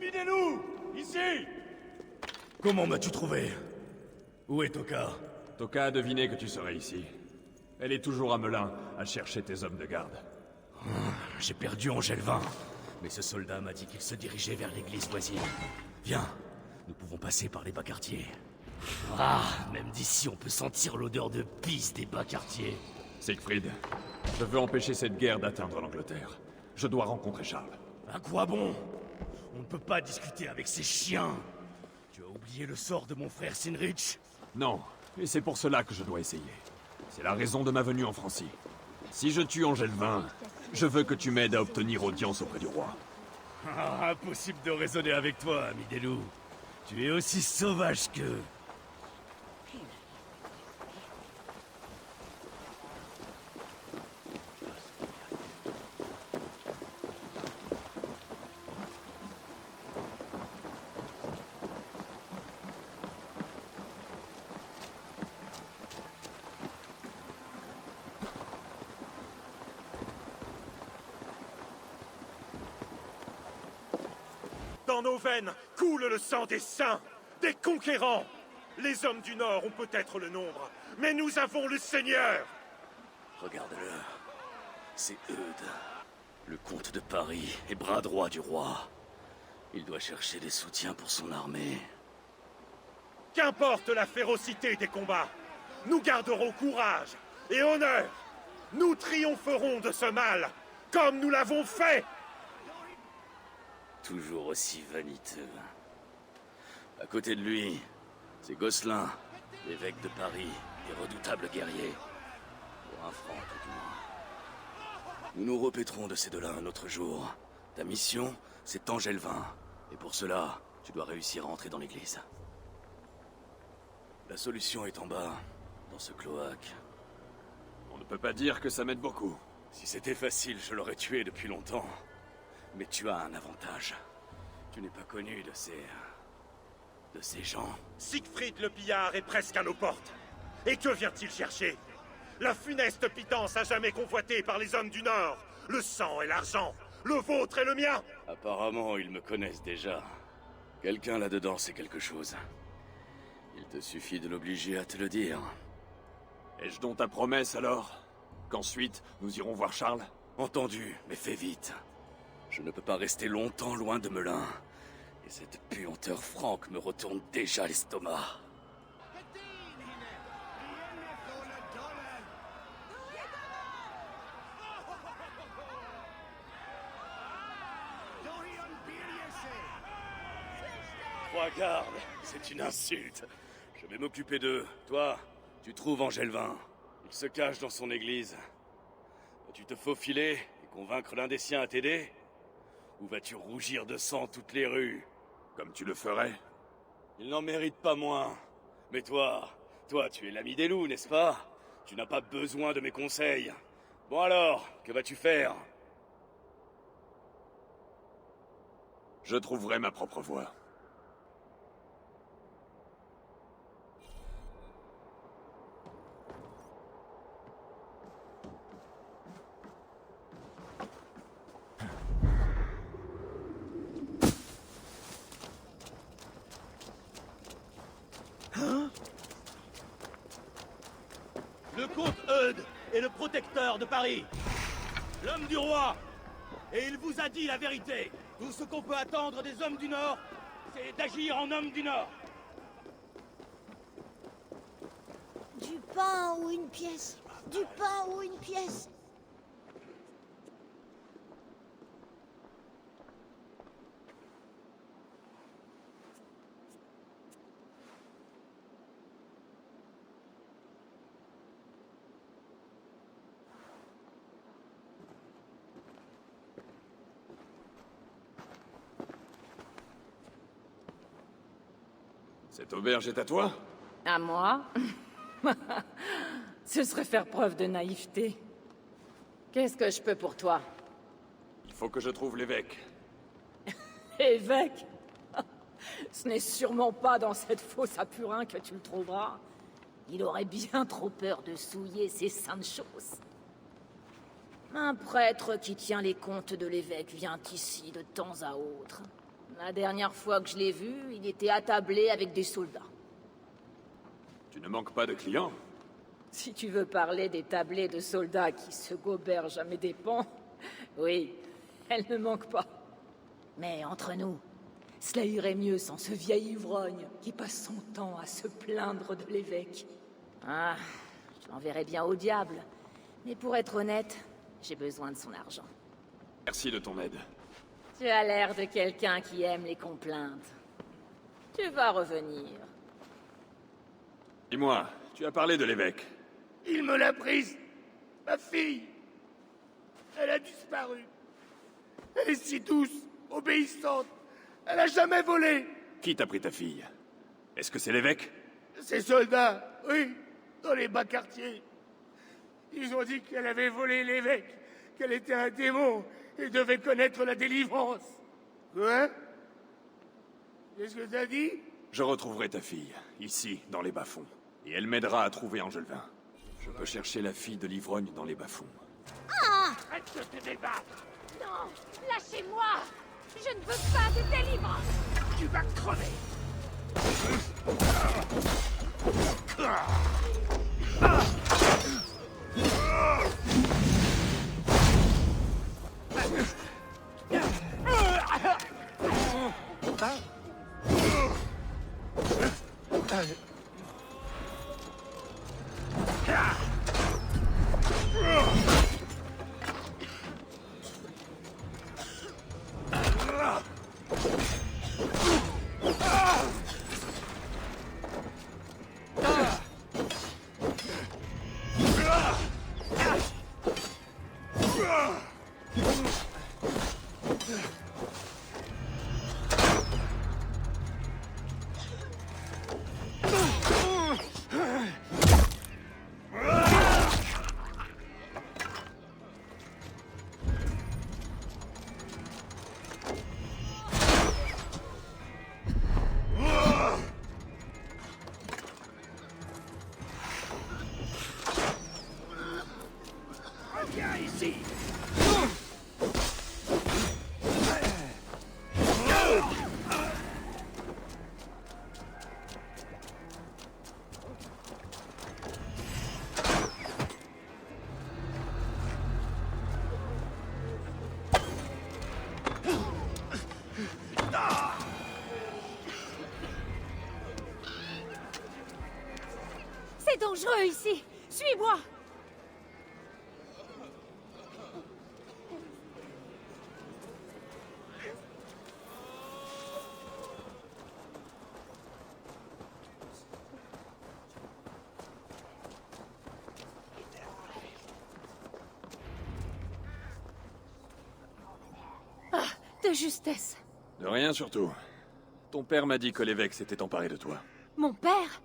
Amidez-nous! Ici! Comment m'as-tu trouvé? Où est Toka? Toka a deviné que tu serais ici. Elle est toujours à Melun, à chercher tes hommes de garde. J'ai perdu Angelvin, mais ce soldat m'a dit qu'il se dirigeait vers l'église voisine. Viens, nous pouvons passer par les bas quartiers. Ah, même d'ici on peut sentir l'odeur de pisse des bas quartiers. Siegfried, je veux empêcher cette guerre d'atteindre l'Angleterre. Je dois rencontrer Charles. À quoi bon? On ne peut pas discuter avec ces chiens. Tu as oublié le sort de mon frère Sinrich? Non, et c'est pour cela que je dois essayer. C'est la raison de ma venue en Francie. Si je tue Angelvin, je veux que tu m'aides à obtenir audience auprès du roi. Ah, impossible de raisonner avec toi, ami des loups. Tu es aussi sauvage qu'eux. Dans nos veines coule le sang des saints, des conquérants. Les hommes du Nord ont peut-être le nombre, mais nous avons le Seigneur. Regarde-le. C'est Eudes, le comte de Paris et bras droit du roi. Il doit chercher des soutiens pour son armée. Qu'importe la férocité des combats, nous garderons courage et honneur. Nous triompherons de ce mal, comme nous l'avons fait. Toujours aussi vaniteux. À côté de lui, c'est Gosselin, l'évêque de Paris, et redoutable guerrier. Pour un franc, tout du moins. Nous nous repéterons de ces deux-là un autre jour. Ta mission, c'est Angelvin. Et pour cela, tu dois réussir à entrer dans l'église. La solution est en bas, dans ce cloaque. On ne peut pas dire que ça m'aide beaucoup. Si c'était facile, je l'aurais tué depuis longtemps. Mais tu as un avantage. Tu n'es pas connu de ces gens. Siegfried le pillard est presque à nos portes. Et que vient-il chercher? La funeste pitance à jamais convoitée par les hommes du Nord. Le sang et l'argent. Le vôtre et le mien. Apparemment, ils me connaissent déjà. Quelqu'un là-dedans sait quelque chose. Il te suffit de l'obliger à te le dire. Ai-je donc ta promesse alors? Qu'ensuite, nous irons voir Charles? Entendu, mais fais vite. Je ne peux pas rester longtemps loin de Melun. Et cette puanteur franque me retourne déjà l'estomac. Trois gardes, c'est une insulte. Je vais m'occuper d'eux. Toi, tu trouves Angelvin. Il se cache dans son église. Vas-tu te faufiler et convaincre l'un des siens à t'aider? Ou vas-tu rougir de sang toutes les rues? Comme tu le ferais? Il n'en mérite pas moins. Mais toi, tu es l'ami des loups, n'est-ce pas? Tu n'as pas besoin de mes conseils. Bon alors, que vas-tu faire? Je trouverai ma propre voie. Le comte Eudes est le protecteur de Paris. L'homme du roi. Et il vous a dit la vérité. Tout ce qu'on peut attendre des hommes du Nord, c'est d'agir en homme du Nord. Du pain ou une pièce. Du pain ou une pièce. Cette auberge est à toi? À moi? Ce serait faire preuve de naïveté. Qu'est-ce que je peux pour toi? Il faut que je trouve l'évêque. Évêque? Ce n'est sûrement pas dans cette fosse à purin que tu le trouveras. Il aurait bien trop peur de souiller ces saintes choses. Un prêtre qui tient les comptes de l'évêque vient ici de temps à autre. La dernière fois que je l'ai vu, il était attablé avec des soldats. Tu ne manques pas de clients? Si tu veux parler des tablés de soldats qui se gobergent à mes dépens, oui, elle ne manque pas. Mais entre nous, cela irait mieux sans ce vieil ivrogne qui passe son temps à se plaindre de l'évêque. Ah, je l'enverrais bien au diable. Mais pour être honnête, j'ai besoin de son argent. Merci de ton aide. Tu as l'air de quelqu'un qui aime les complaintes. Tu vas revenir. Dis-moi, tu as parlé de l'évêque. Il me l'a prise. Ma fille. Elle a disparu. Elle est si douce, obéissante. Elle a jamais volé. Qui t'a pris ta fille? Est-ce que c'est l'évêque? Ces soldats, oui, dans les bas quartiers. Ils ont dit qu'elle avait volé l'évêque, qu'elle était un démon et devait connaître la délivrance. Quoi? Qu'est-ce que t'as dit? Je retrouverai ta fille, ici, dans les bas-fonds. Et elle m'aidera à trouver Angelvin. Je peux chercher la fille de l'ivrogne dans les bas-fonds. Arrête de te débattre. Non, lâchez-moi. Je ne veux pas de délivrance. Tu vas crever. Viens ici. C'est dangereux ici. Suis-moi. De justesse. De rien surtout. Ton père m'a dit que l'évêque s'était emparé de toi. Mon père?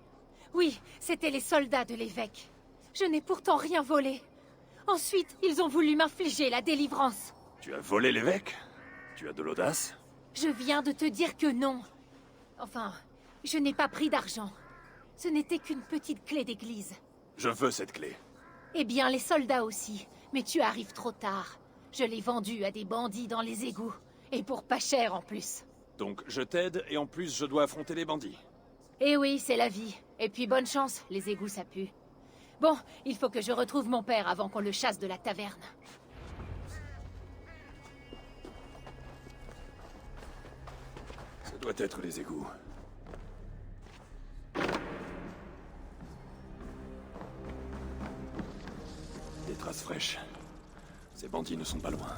Oui, c'étaient les soldats de l'évêque. Je n'ai pourtant rien volé. Ensuite, ils ont voulu m'infliger la délivrance. Tu as volé l'évêque? Tu as de l'audace? Je viens de te dire que non. Enfin, je n'ai pas pris d'argent. Ce n'était qu'une petite clé d'église. Je veux cette clé. Eh bien, les soldats aussi. Mais tu arrives trop tard. Je l'ai vendue à des bandits dans les égouts. Et pour pas cher en plus. Donc je t'aide et en plus je dois affronter les bandits. Eh oui, c'est la vie. Et puis bonne chance, les égouts ça pue. Bon, il faut que je retrouve mon père avant qu'on le chasse de la taverne. Ça doit être les égouts. Des traces fraîches. Ces bandits ne sont pas loin.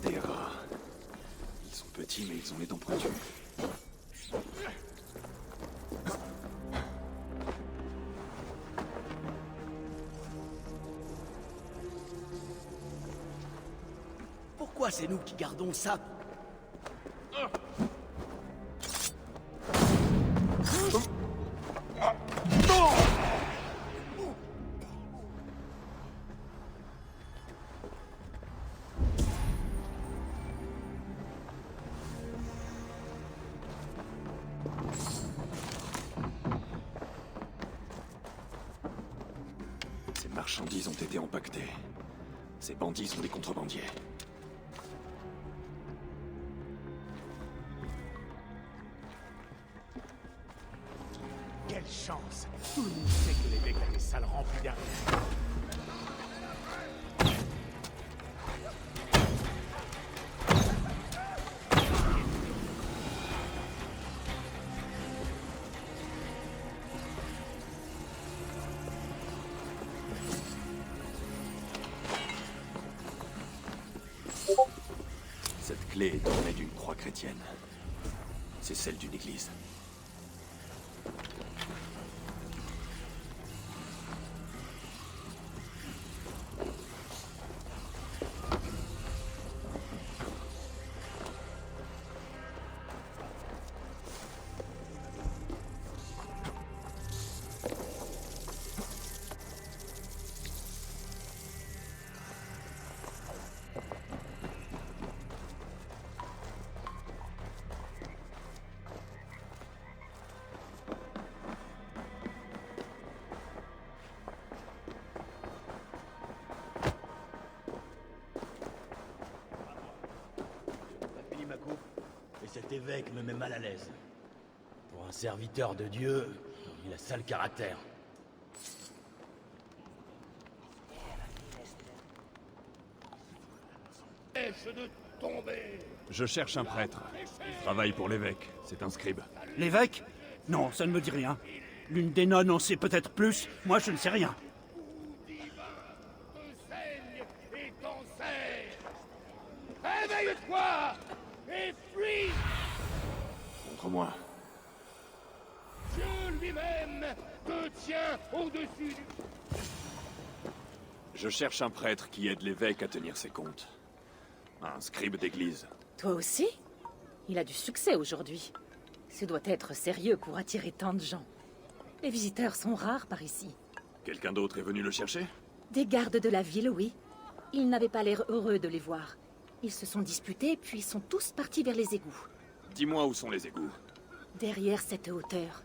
Des rats. Ils sont petits, mais ils ont les dents pointues. Pourquoi c'est nous qui gardons ça? marchandises ont été empaquetées. Ces bandits sont des contrebandiers. Quelle chance! Tout le monde sait que l'évêque a des salles remplies d'argent. Cette clé est ornée d'une croix chrétienne. C'est celle d'une église. J'ai fini ma coupe, et cet évêque me met mal à l'aise. Pour un serviteur de Dieu, il a sale caractère. Je cherche un prêtre. Il travaille pour l'évêque. C'est un scribe. L'évêque? Non, ça ne me dit rien. L'une des nonnes en sait peut-être plus. Moi, je ne sais rien. Réveille-toi et fuis! Contre moi. Dieu lui-même te tient au-dessus du... Je cherche un prêtre qui aide l'évêque à tenir ses comptes. Un scribe d'église. Toi aussi? Il a du succès aujourd'hui. Ce doit être sérieux pour attirer tant de gens. Les visiteurs sont rares par ici. Quelqu'un d'autre est venu le chercher? Des gardes de la ville, oui. Ils n'avaient pas l'air heureux de les voir. Ils se sont disputés, puis sont tous partis vers les égouts. Dis-moi où sont les égouts. Derrière cette hauteur.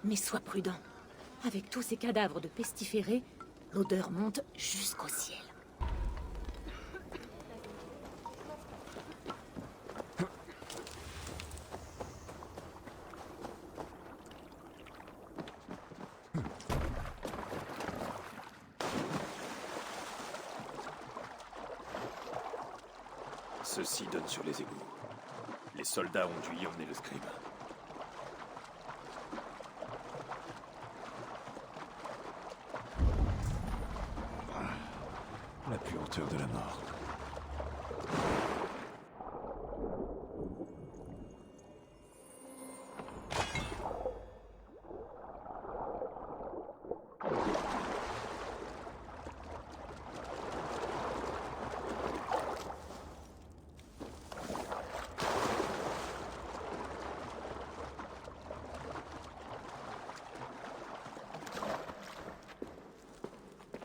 Mais sois prudent. Avec tous ces cadavres de pestiférés, l'odeur monte jusqu'au ciel. Ceci donne sur les égouts. Les soldats ont dû y emmener le scribe. La puanteur de la mort.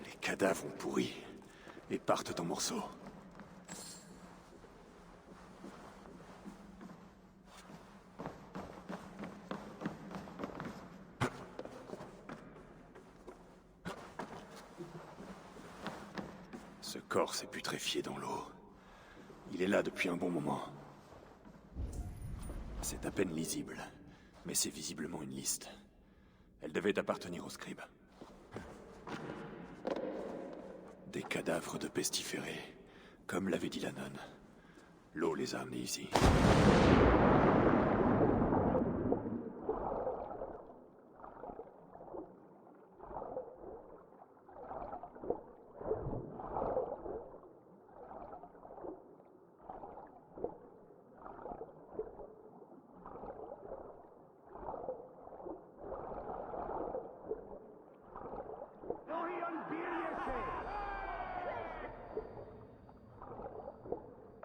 Les cadavres ont pourri et partent en morceaux. Ce corps s'est putréfié dans l'eau. Il est là depuis un bon moment. C'est à peine lisible, mais c'est visiblement une liste. Elle devait appartenir au scribe. Des cadavres de pestiférés, comme l'avait dit la nonne. L'eau les a amenés ici.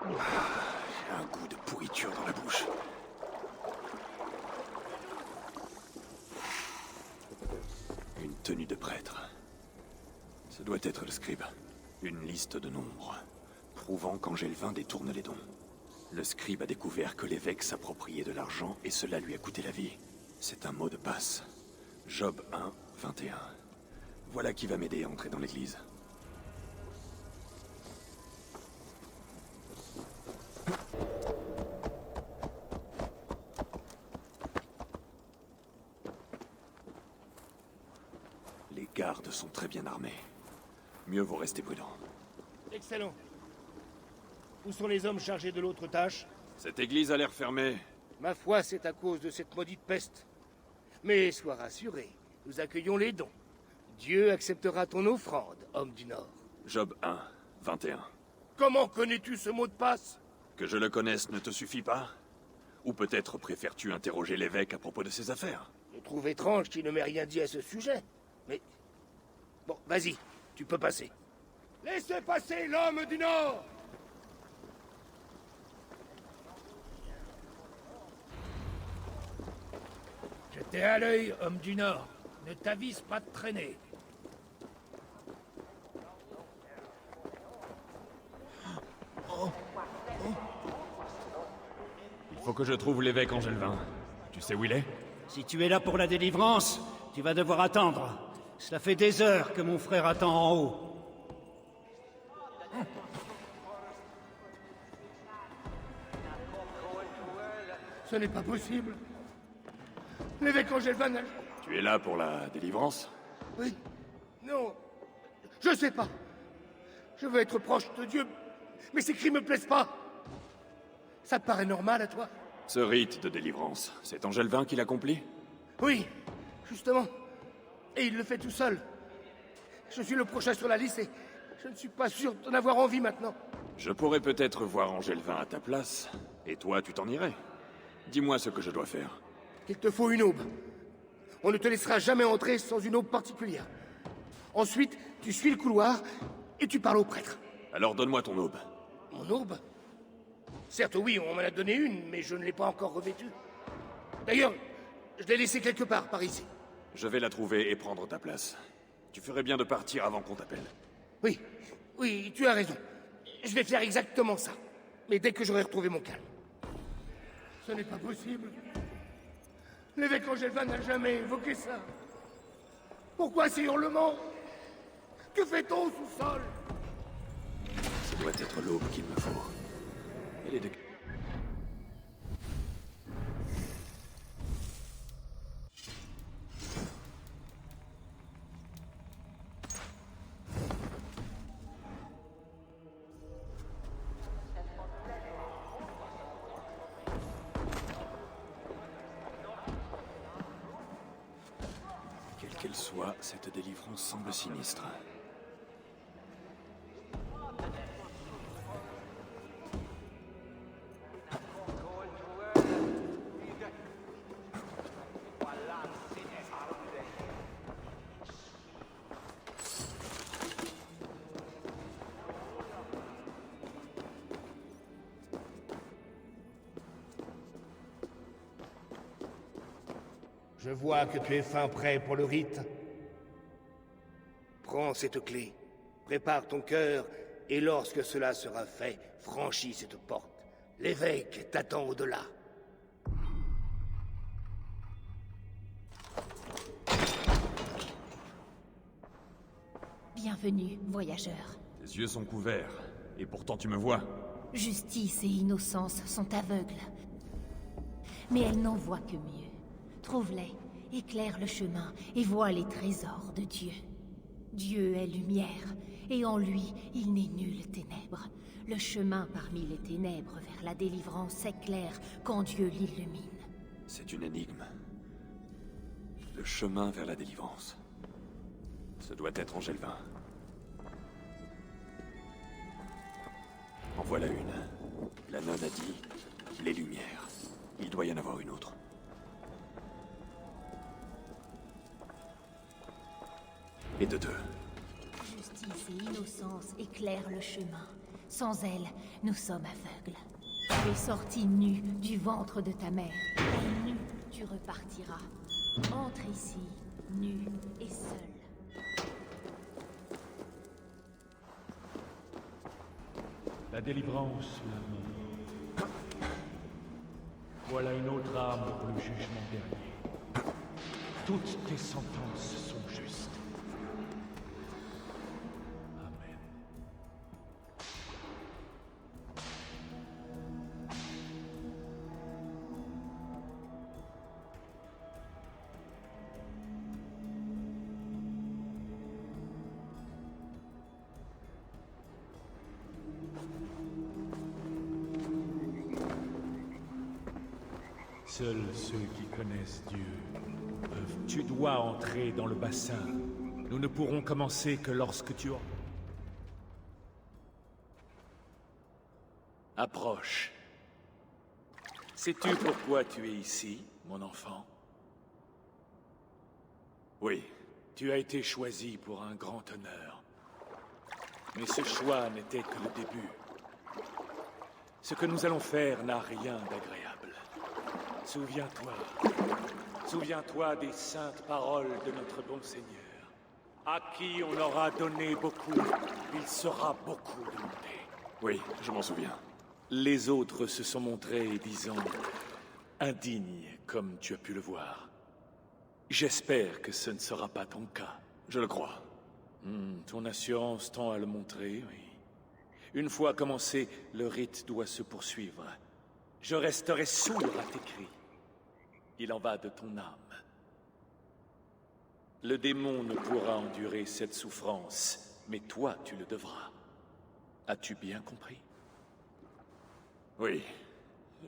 J'ai un goût de pourriture dans la bouche. Une tenue de prêtre. Ce doit être le scribe. Une liste de nombres, prouvant qu'Angélevin détourne les dons. Le scribe a découvert que l'évêque s'appropriait de l'argent et cela lui a coûté la vie. C'est un mot de passe. Job 1, 21. Voilà qui va m'aider à entrer dans l'église. gardes sont très bien armés. Mieux vaut rester prudent. Excellent. Où sont les hommes chargés de l'autre tâche? Cette église a l'air fermée. Ma foi, c'est à cause de cette maudite peste. Mais sois rassuré, nous accueillons les dons. Dieu acceptera ton offrande, homme du Nord. Job 1, 21. Comment connais-tu ce mot de passe? Que je le connaisse ne te suffit pas? Ou peut-être préfères-tu interroger l'évêque à propos de ses affaires? Je trouve étrange qu'il ne m'ait rien dit à ce sujet. Mais... Bon, vas-y, tu peux passer. Laissez passer l'homme du Nord! J'étais à l'œil, homme du Nord. Ne t'avise pas de traîner. Il faut que je trouve l'évêque Angelvin. Tu sais où il est? Si tu es là pour la délivrance, tu vas devoir attendre. Cela fait des heures que mon frère attend en haut. Ce n'est pas possible. L'évêque Angelvan a... Tu es là pour la délivrance? Oui. Non. Je sais pas. Je veux être proche de Dieu, mais ces cris me plaisent pas. Ça te paraît normal à toi? Ce rite de délivrance, c'est Angelvin qui l'accomplit? Oui, justement. Et il le fait tout seul. Je suis le prochain sur la liste et je ne suis pas sûr d'en avoir envie maintenant. Je pourrais peut-être voir Angelvin à ta place. Et toi, tu t'en irais. Dis-moi ce que je dois faire. Il te faut une aube. On ne te laissera jamais entrer sans une aube particulière. Ensuite, tu suis le couloir et tu parles au prêtre. Alors donne-moi ton aube. Mon aube? Certes, oui, on m'en a donné une, mais je ne l'ai pas encore revêtue. D'ailleurs, je l'ai laissée quelque part, par ici. Je vais la trouver et prendre ta place. Tu ferais bien de partir avant qu'on t'appelle. Oui, oui, tu as raison. Je vais faire exactement ça. Mais dès que j'aurai retrouvé mon calme. Ce n'est pas possible. L'évêque Angelvan n'a jamais évoqué ça. Pourquoi ces hurlements? Que fait-on au sous-sol? Ce doit être l'aube qu'il me faut. Elle est de... Quelle qu'elle soit, cette délivrance semble sinistre. Je vois que tu es fin prêt pour le rite. Prends cette clé, prépare ton cœur, et lorsque cela sera fait, franchis cette porte. L'évêque t'attend au-delà. Bienvenue, voyageur. Tes yeux sont couverts, et pourtant tu me vois. Justice et innocence sont aveugles. Mais elles n'en voient que mieux. Trouve-les, éclaire le chemin et vois les trésors de Dieu. Dieu est lumière, et en lui, il n'est nulle ténèbre. Le chemin parmi les ténèbres vers la délivrance s'éclaire quand Dieu l'illumine. C'est une énigme. Le chemin vers la délivrance. Ce doit être Angelvin. En voilà une. La nonne a dit les lumières. Il doit y en avoir une autre. Et de deux. Justice et innocence éclairent le chemin. Sans elles, nous sommes aveugles. Tu es sorti nu du ventre de ta mère. Et nu, tu repartiras. Entre ici, nu et seul. La délivrance, l'amour. Voilà une autre arme pour le jugement dernier. Toutes tes sentences sont justes. Amen. Seuls ceux qui connaissent Dieu peuvent. Tu dois entrer dans le bassin. Nous ne pourrons commencer que lorsque tu auras... Approche. Sais-tu pourquoi tu es ici, mon enfant? Oui, Tu as été choisi pour un grand honneur. Mais ce choix n'était que le début. Ce que nous allons faire n'a rien d'agréable. Souviens-toi. Souviens-toi des saintes paroles de notre bon Seigneur. À qui on aura donné beaucoup, il sera beaucoup demandé. oui, je m'en souviens. Les autres se sont montrés, disons, indignes, comme tu as pu le voir. J'espère que ce ne sera pas ton cas. Je le crois. Ton assurance tend à le montrer, oui. Une fois commencé, le rite doit se poursuivre. Je resterai sourd à tes cris. Il en va de ton âme. Le démon ne pourra endurer cette souffrance, mais toi, tu le devras. As-tu bien compris? Oui,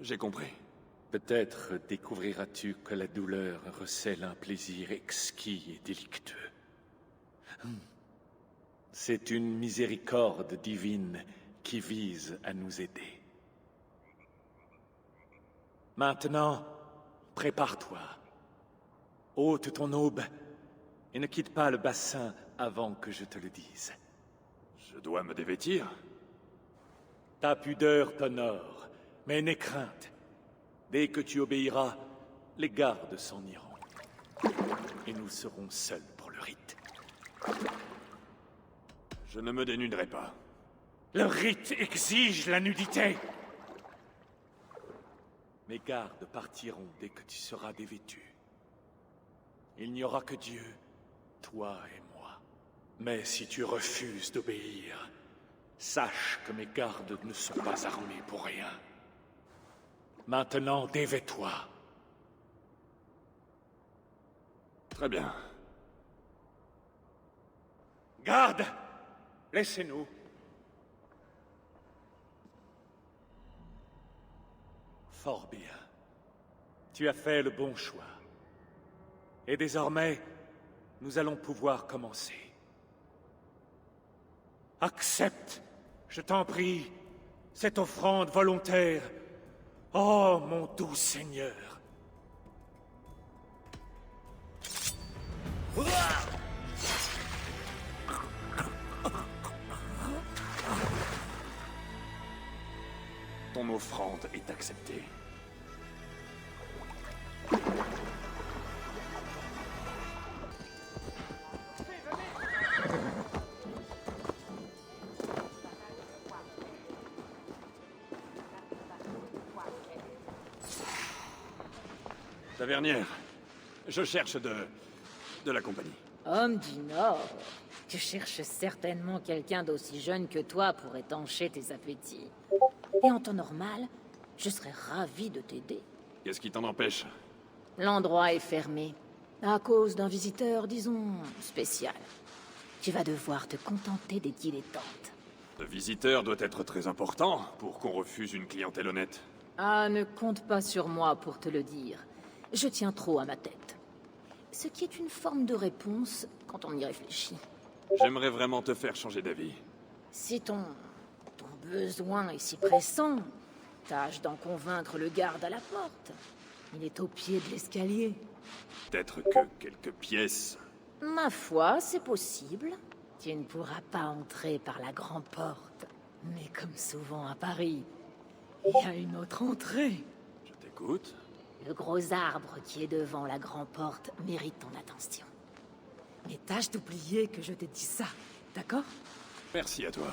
j'ai compris. Peut-être découvriras-tu que la douleur recèle un plaisir exquis et délictueux. C'est une miséricorde divine qui vise à nous aider. Maintenant, prépare-toi. Ôte ton aube et ne quitte pas le bassin avant que je te le dise. Je dois me dévêtir? Ta pudeur t'honore, mais n'aie crainte. Dès que tu obéiras, les gardes s'en iront. Et nous serons seuls pour le rite. Je ne me dénuderai pas. Le rite exige la nudité. Mes gardes partiront dès que tu seras dévêtu. Il n'y aura que Dieu, toi et moi. Mais si tu refuses d'obéir, sache que mes gardes ne sont pas armés pour rien. Maintenant, dévais-toi. Très bien. Garde! Laissez-nous. Fort bien. Tu as fait le bon choix. Et désormais, nous allons pouvoir commencer. Accepte, je t'en prie, cette offrande volontaire. Oh, mon doux Seigneur. Ton offrande est acceptée. Tavernière, je cherche de la compagnie. Homme du Nord, tu cherches certainement quelqu'un d'aussi jeune que toi pour étancher tes appétits. Et en temps normal, je serais ravi de t'aider. Qu'est-ce qui t'en empêche? L'endroit est fermé, à cause d'un visiteur, disons, spécial. Tu vas devoir te contenter des dilettantes. Le visiteur doit être très important pour qu'on refuse une clientèle honnête. Ah, ne compte pas sur moi pour te le dire. Je tiens trop à ma tête. Ce qui est une forme de réponse quand on y réfléchit. J'aimerais vraiment te faire changer d'avis. Si ton besoin est si pressant, tâche d'en convaincre le garde à la porte. Il est au pied de l'escalier. Peut-être que quelques pièces... Ma foi, c'est possible. Tu ne pourras pas entrer par la grande porte. Mais comme souvent à Paris, il y a une autre entrée. Je t'écoute. Le gros arbre qui est devant la grande porte mérite ton attention. Mais tâche d'oublier que je t'ai dit ça, d'accord? Merci à toi.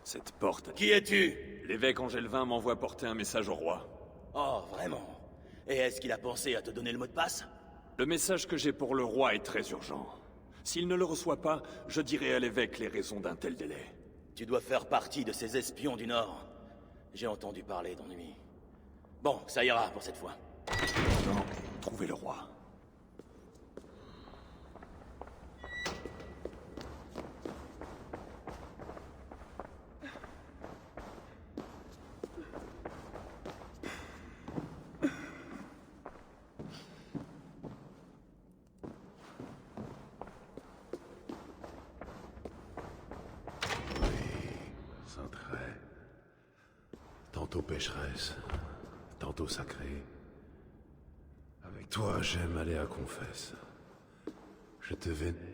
Cette porte... Qui es-tu? L'évêque Angélevin m'envoie porter un message au roi. Oh, vraiment? Et est-ce qu'il a pensé à te donner le mot de passe? Le message que j'ai pour le roi est très urgent. S'il ne le reçoit pas, je dirai à l'évêque les raisons d'un tel délai. tu dois faire partie de ces espions du Nord. J'ai entendu parler d'ennui. Bon, ça ira pour cette fois. Non, trouvez le roi. Sans trait. Tantôt pécheresse, tantôt sacrée. Avec toi, j'aime aller à confesse. Je te vénère.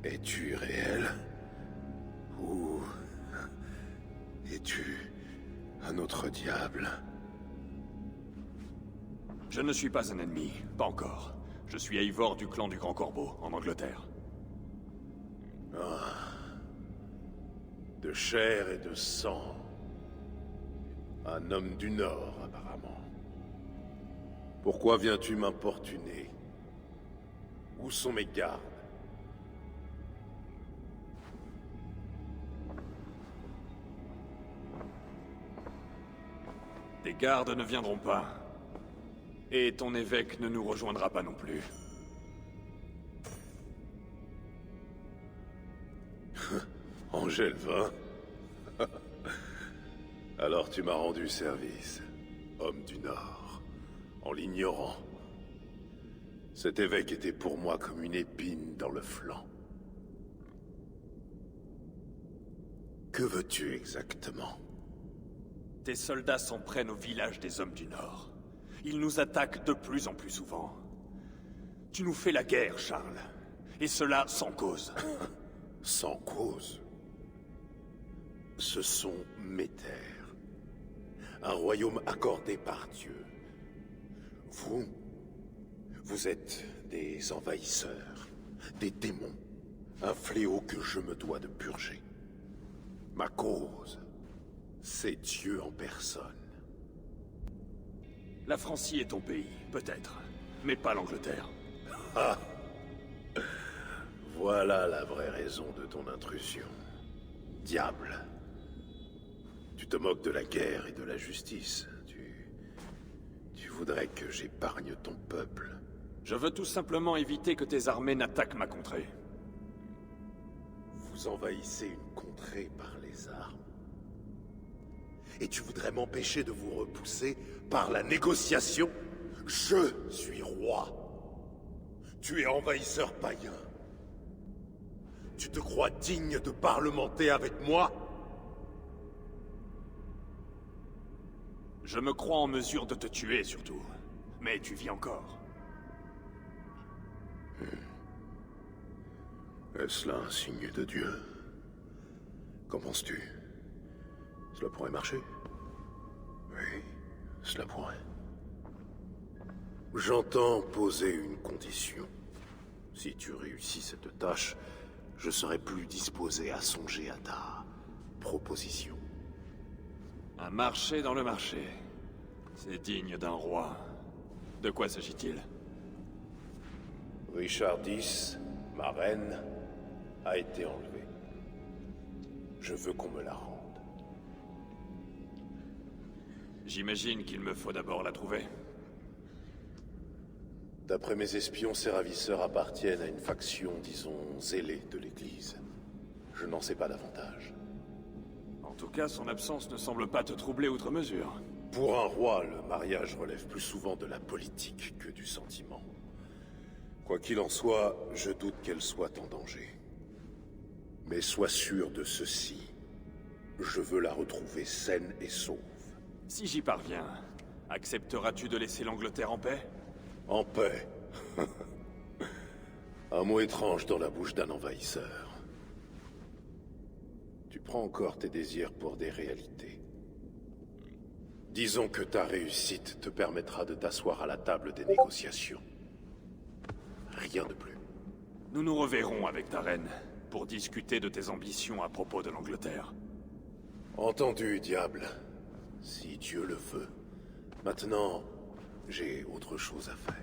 Es-tu réel? Ou es-tu un autre diable? Je ne suis pas un ennemi, pas encore. Je suis Eivor du clan du Grand Corbeau, en Angleterre. De chair et de sang. Un homme du Nord, apparemment. Pourquoi viens-tu m'importuner? Où sont mes gardes? Tes gardes ne viendront pas. Et ton évêque ne nous rejoindra pas non plus. Angelvin? Alors tu m'as rendu service, homme du Nord, en l'ignorant. Cet évêque était pour moi comme une épine dans le flanc. Que veux-tu exactement? Tes soldats s'en prennent au village des Hommes du Nord. Ils nous attaquent de plus en plus souvent. Tu nous fais la guerre, Charles. Et cela sans cause. Sans cause? Ce sont mes terres. Un royaume accordé par Dieu. Vous êtes des envahisseurs, des démons. Un fléau que je me dois de purger. Ma cause, c'est Dieu en personne. La Francie est ton pays, peut-être. Mais pas l'Angleterre. Ah! Voilà la vraie raison de ton intrusion. Diable. Tu te moques de la guerre et de la justice. Tu voudrais que j'épargne ton peuple. Je veux tout simplement éviter que tes armées n'attaquent ma contrée. Vous envahissez une contrée par les armes. Et tu voudrais m'empêcher de vous repousser par la négociation? Je suis roi. Tu es envahisseur païen. Tu te crois digne de parlementer avec moi? Je me crois en mesure de te tuer, surtout. Mais tu vis encore. Est-ce là un signe de Dieu? Qu'en penses-tu? Cela pourrait marcher? Oui, cela pourrait. J'entends poser une condition. Si tu réussis cette tâche, je serai plus disposé à songer à ta proposition. Un marché dans le marché. C'est digne d'un roi. De quoi s'agit-il? Richard X, ma reine, a été enlevée. Je veux qu'on me la rende. J'imagine qu'il me faut d'abord la trouver. D'après mes espions, ces ravisseurs appartiennent à une faction, disons, zélée de l'Église. Je n'en sais pas davantage. En tout cas, son absence ne semble pas te troubler outre mesure. Pour un roi, le mariage relève plus souvent de la politique que du sentiment. Quoi qu'il en soit, je doute qu'elle soit en danger. Mais sois sûr de ceci. Je veux la retrouver saine et sauve. Si j'y parviens, accepteras-tu de laisser l'Angleterre en paix? En paix. Un mot étrange dans la bouche d'un envahisseur. Tu prends encore tes désirs pour des réalités. Disons que ta réussite te permettra de t'asseoir à la table des négociations. Rien de plus. Nous nous reverrons avec ta reine pour discuter de tes ambitions à propos de l'Angleterre. Entendu, diable. Si Dieu le veut. Maintenant, j'ai autre chose à faire.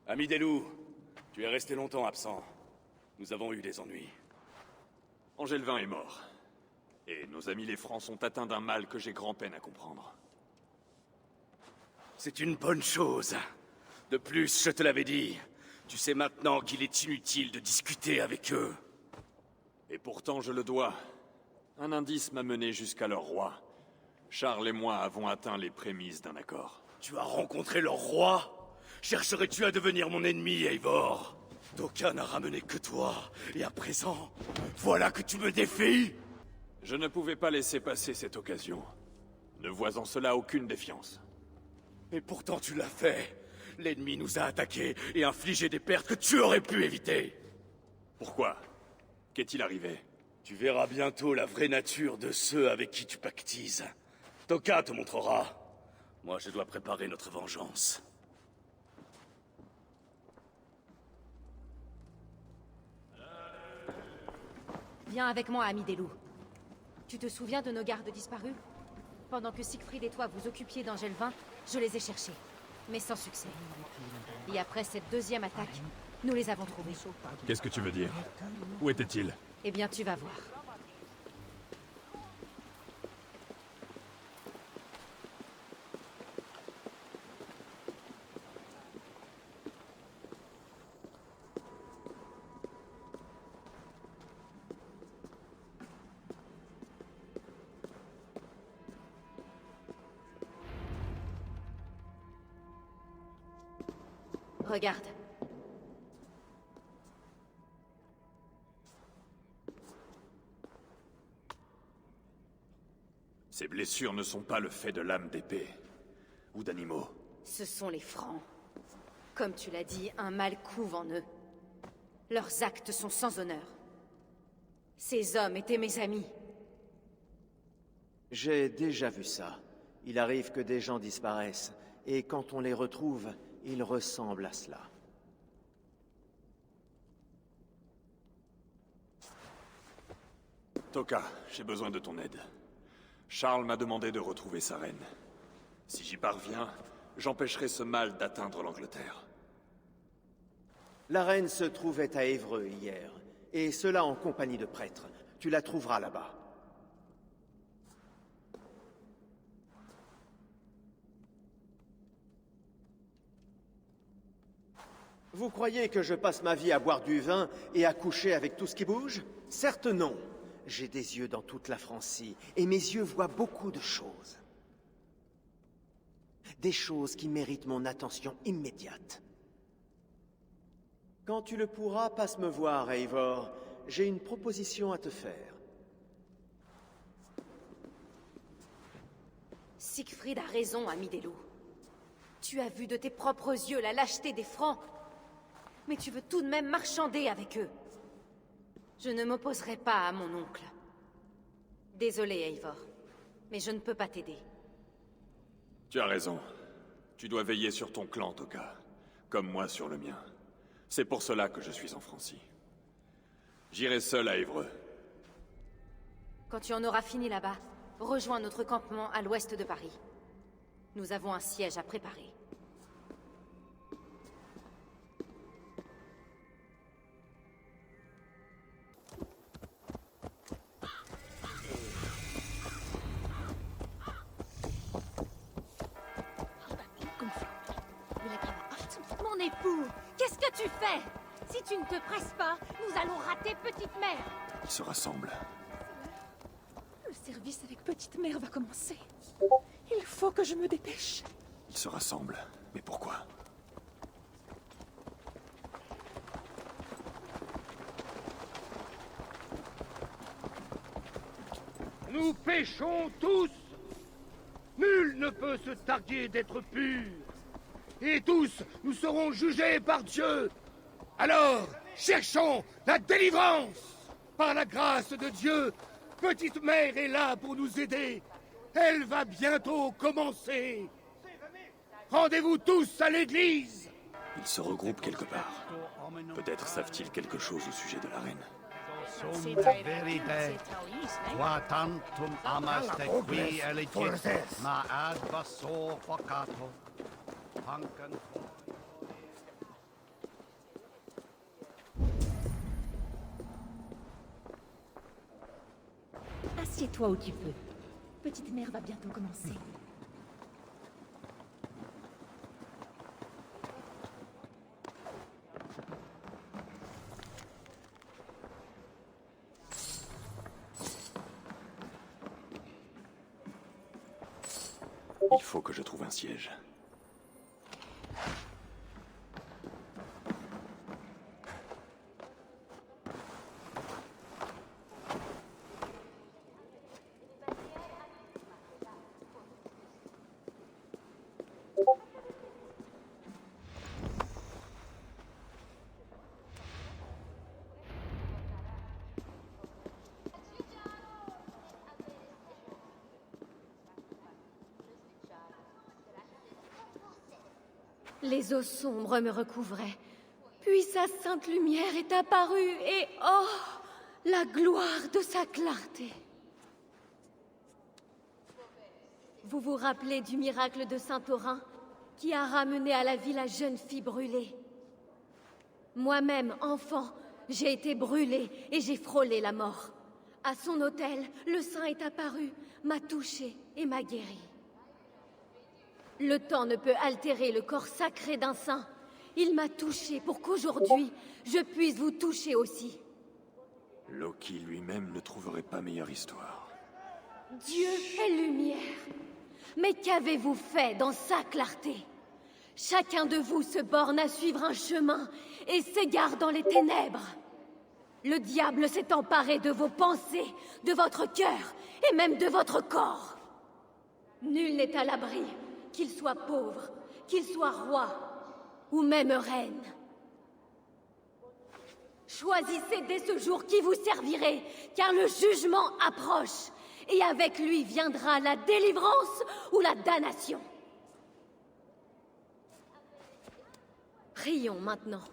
Ami des loups, tu es resté longtemps absent. Nous avons eu des ennuis. Angélevin est mort. Et nos amis les Francs sont atteints d'un mal que j'ai grand-peine à comprendre. C'est une bonne chose. De plus, je te l'avais dit, tu sais maintenant qu'il est inutile de discuter avec eux. Et pourtant je le dois. Un indice m'a mené jusqu'à leur roi. Charles et moi avons atteint les prémices d'un accord. Tu as rencontré leur roi? Chercherais-tu à devenir mon ennemi, Eivor? D'aucun n'a ramené que toi, et à présent, voilà que tu me défies? Je ne pouvais pas laisser passer cette occasion. Ne vois en cela aucune défiance. Et pourtant tu l'as fait. L'ennemi nous a attaqués et infligé des pertes que tu aurais pu éviter. Pourquoi? Qu'est-il arrivé? Tu verras bientôt la vraie nature de ceux avec qui tu pactises. Toka te montrera. Moi, je dois préparer notre vengeance. Viens avec moi, ami des loups. Tu te souviens de nos gardes disparus? Pendant que Siegfried et toi vous occupiez d'Angélevin, je les ai cherchés, mais sans succès. Et après cette deuxième attaque, nous les avons trouvés. Qu'est-ce que tu veux dire? Où étaient-ils? Eh bien, tu vas voir. Regarde. Ces blessures ne sont pas le fait de lames d'épée ou d'animaux. Ce sont les Francs. Comme tu l'as dit, un mal couve en eux. Leurs actes sont sans honneur. Ces hommes étaient mes amis. J'ai déjà vu ça. Il arrive que des gens disparaissent, et quand on les retrouve, ils ressemblent à cela. Toka, j'ai besoin de ton aide. Charles m'a demandé de retrouver sa reine. Si j'y parviens, j'empêcherai ce mal d'atteindre l'Angleterre. La reine se trouvait à Évreux hier, et cela en compagnie de prêtres. Tu la trouveras là-bas. Vous croyez que je passe ma vie à boire du vin et à coucher avec tout ce qui bouge? Certes non. J'ai des yeux dans toute la Francie, et mes yeux voient beaucoup de choses. Des choses qui méritent mon attention immédiate. Quand tu le pourras, passe me voir, Eivor. J'ai une proposition à te faire. Siegfried a raison, ami des loups. Tu as vu de tes propres yeux la lâcheté des Francs. Mais tu veux tout de même marchander avec eux. Je ne m'opposerai pas à mon oncle. Désolé, Eivor, mais je ne peux pas t'aider. Tu as raison. Tu dois veiller sur ton clan, Toka, comme moi sur le mien. C'est pour cela que je suis en Francie. J'irai seul à Évreux. Quand tu en auras fini là-bas, rejoins notre campement à l'ouest de Paris. Nous avons un siège à préparer. Mon époux, qu'est-ce que tu fais? Si tu ne te presses pas, nous allons rater Petite Mère. Ils se rassemblent. Le service avec Petite Mère va commencer. Il faut que je me dépêche. Ils se rassemblent. Mais pourquoi? Nous péchons tous. Nul ne peut se targuer d'être pur. Et tous, nous serons jugés par Dieu. Alors, cherchons la délivrance. Par la grâce de Dieu, Petite Mère est là pour nous aider. Elle va bientôt commencer. Rendez-vous tous à l'église. Ils se regroupent quelque part. Peut-être savent-ils quelque chose au sujet de la reine. Sum verite, qua tantum amaste qui elegit, ma ad vassor vocato, hanken. Assieds-toi où tu peux. Petite Mère va bientôt commencer. Il faut que je trouve un siège. Les eaux sombres me recouvraient. Puis sa sainte lumière est apparue et oh, la gloire de sa clarté. Vous vous rappelez du miracle de Saint-Aurin qui a ramené à la vie la jeune fille brûlée? Moi-même, enfant, j'ai été brûlée et j'ai frôlé la mort. À son autel, le saint est apparu, m'a touché et m'a guéri. Le temps ne peut altérer le corps sacré d'un saint. Il m'a touché pour qu'aujourd'hui, je puisse vous toucher aussi. Loki lui-même ne trouverait pas meilleure histoire. Dieu est lumière. Mais qu'avez-vous fait dans sa clarté? Chacun de vous se borne à suivre un chemin et s'égare dans les ténèbres. Le diable s'est emparé de vos pensées, de votre cœur et même de votre corps. Nul n'est à l'abri. Qu'il soit pauvre, qu'il soit roi, ou même reine. Choisissez dès ce jour qui vous servirait, car le jugement approche, et avec lui viendra la délivrance ou la damnation. Prions maintenant.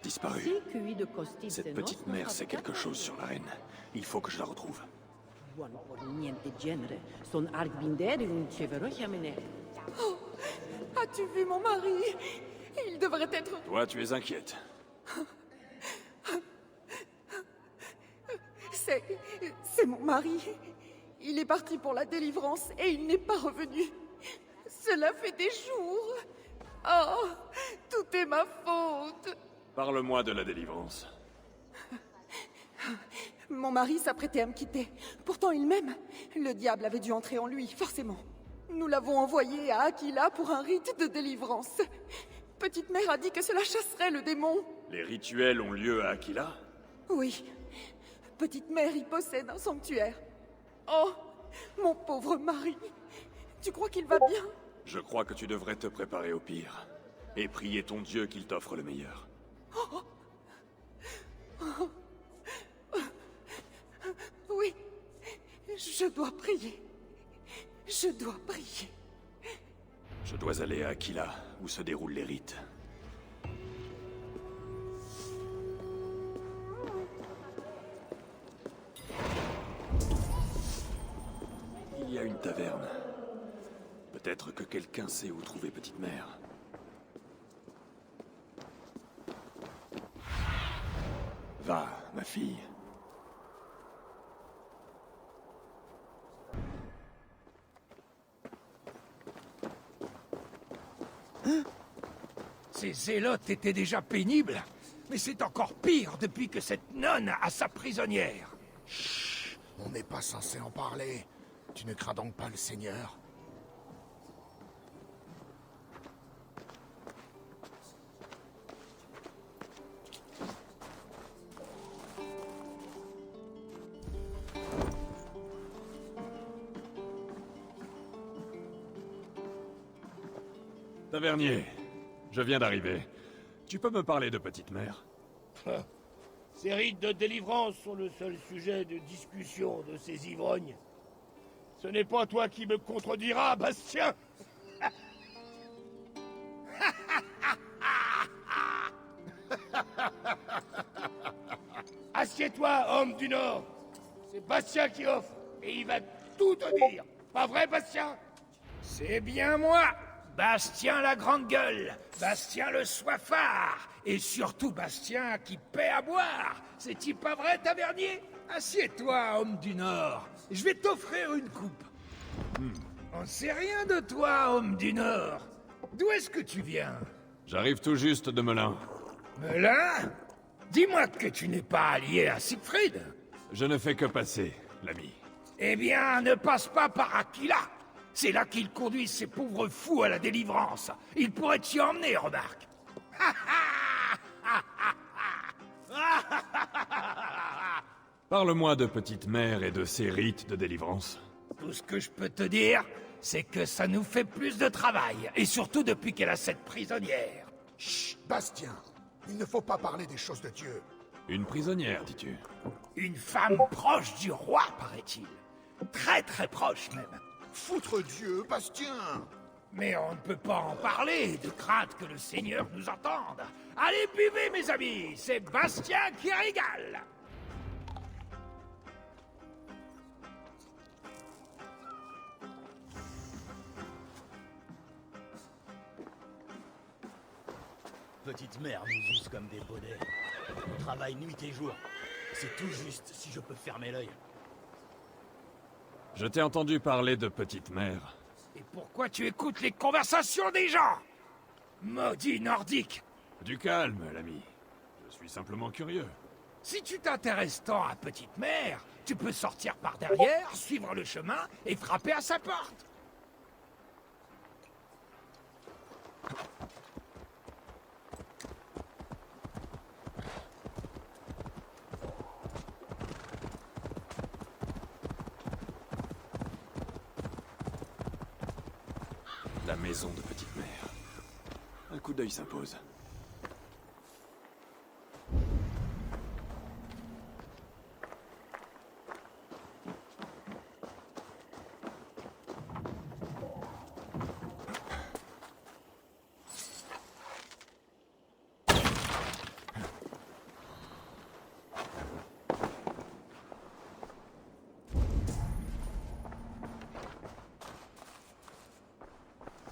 Disparu. Cette petite mère sait quelque chose sur la reine. Il faut que je la retrouve. Oh, as-tu vu mon mari? Il devrait être... Toi, tu es inquiète. C'est mon mari. Il est parti pour la délivrance et il n'est pas revenu. Cela fait des jours. Oh, tout est ma faute. Parle-moi de la délivrance. Mon mari s'apprêtait à me quitter. Pourtant, il m'aime. Le diable avait dû entrer en lui, forcément. Nous l'avons envoyé à Aquila pour un rite de délivrance. Petite Mère a dit que cela chasserait le démon. Les rituels ont lieu à Aquila? Oui. Petite Mère y possède un sanctuaire. Oh, mon pauvre mari. Tu crois qu'il va bien? Je crois que tu devrais te préparer au pire. Et prier ton Dieu qu'il t'offre le meilleur. Oh. Oh. Oui, je dois prier. Je dois prier. Je dois aller à Aquila, où se déroulent les rites. Il y a une taverne. Peut-être que quelqu'un sait où trouver Petite Mère. Va, ma fille. Ces zélotes étaient déjà pénibles, mais c'est encore pire depuis que cette nonne a sa prisonnière. Chut, on n'est pas censé en parler. Tu ne crains donc pas le Seigneur? Tavernier, je viens d'arriver. Tu peux me parler de Petite Mère? Ces rites de délivrance sont le seul sujet de discussion de ces ivrognes. Ce n'est pas toi qui me contrediras, Bastien. Assieds-toi, homme du Nord. C'est Bastien qui offre, et il va tout te dire. Pas vrai, Bastien? C'est bien moi, Bastien la grande gueule, Bastien le soifard, et surtout Bastien qui paie à boire. C'est-il pas vrai, tavernier? Assieds-toi, homme du Nord. Je vais t'offrir une coupe. On sait rien de toi, homme du Nord. D'où est-ce que tu viens? J'arrive tout juste de Melun. Melun? Dis-moi que tu n'es pas allié à Siegfried. Je ne fais que passer, l'ami. Eh bien, ne passe pas par Aquila. C'est là qu'il conduit ces pauvres fous à la délivrance. Il pourrait t'y emmener, remarque. Parle-moi de Petite Mère et de ses rites de délivrance. Tout ce que je peux te dire, c'est que ça nous fait plus de travail. Et surtout depuis qu'elle a cette prisonnière. Chut, Bastien, il ne faut pas parler des choses de Dieu. Une prisonnière, dis-tu? Une femme proche du roi, paraît-il. Très très proche, même. Foutre Dieu, Bastien! Mais on ne peut pas en parler, de crainte que le Seigneur nous entende. Allez, buvez, mes amis, c'est Bastien qui régale. Petite Mère nous use comme des baudets. On travaille nuit et jour. C'est tout juste si je peux fermer l'œil. Je t'ai entendu parler de Petite Mère. Et pourquoi tu écoutes les conversations des gens? Maudit nordique! Du calme, l'ami. Je suis simplement curieux. Si tu t'intéresses tant à Petite Mère, tu peux sortir par derrière, suivre le chemin et frapper à sa porte. La maison de Petite Mère. Un coup d'œil s'impose.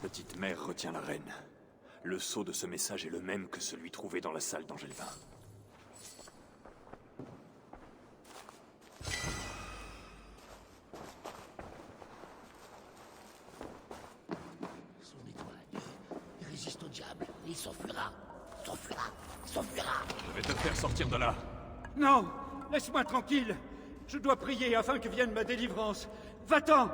Petite Mère retient la reine. Le sceau de ce message est le même que celui trouvé dans la salle d'Angelvin. Son étoile, il résiste au diable, et il s'enfuira. S'enfuira, s'enfuira. Je vais te faire sortir de là. Non! Laisse-moi tranquille! Je dois prier afin que vienne ma délivrance. Va-t'en!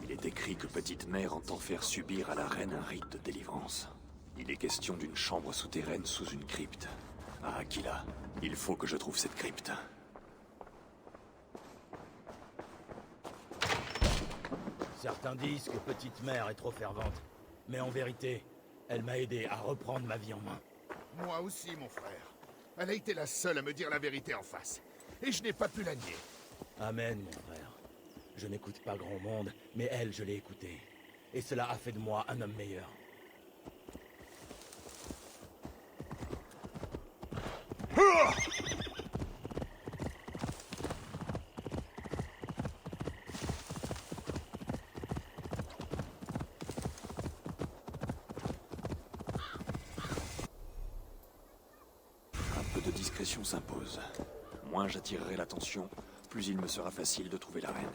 Il est écrit que Petite Mère entend faire subir à la reine un rite de délivrance. Il est question d'une chambre souterraine sous une crypte. À Aquila, il faut que je trouve cette crypte. Certains disent que Petite Mère est trop fervente. Mais en vérité, elle m'a aidé à reprendre ma vie en main. Moi aussi, mon frère. Elle a été la seule à me dire la vérité en face. Et je n'ai pas pu la nier. Amen, mon frère. Je n'écoute pas grand monde, mais elle, je l'ai écoutée. Et cela a fait de moi un homme meilleur. Un peu de discrétion s'impose. Moins j'attirerai l'attention, plus il me sera facile de trouver la reine.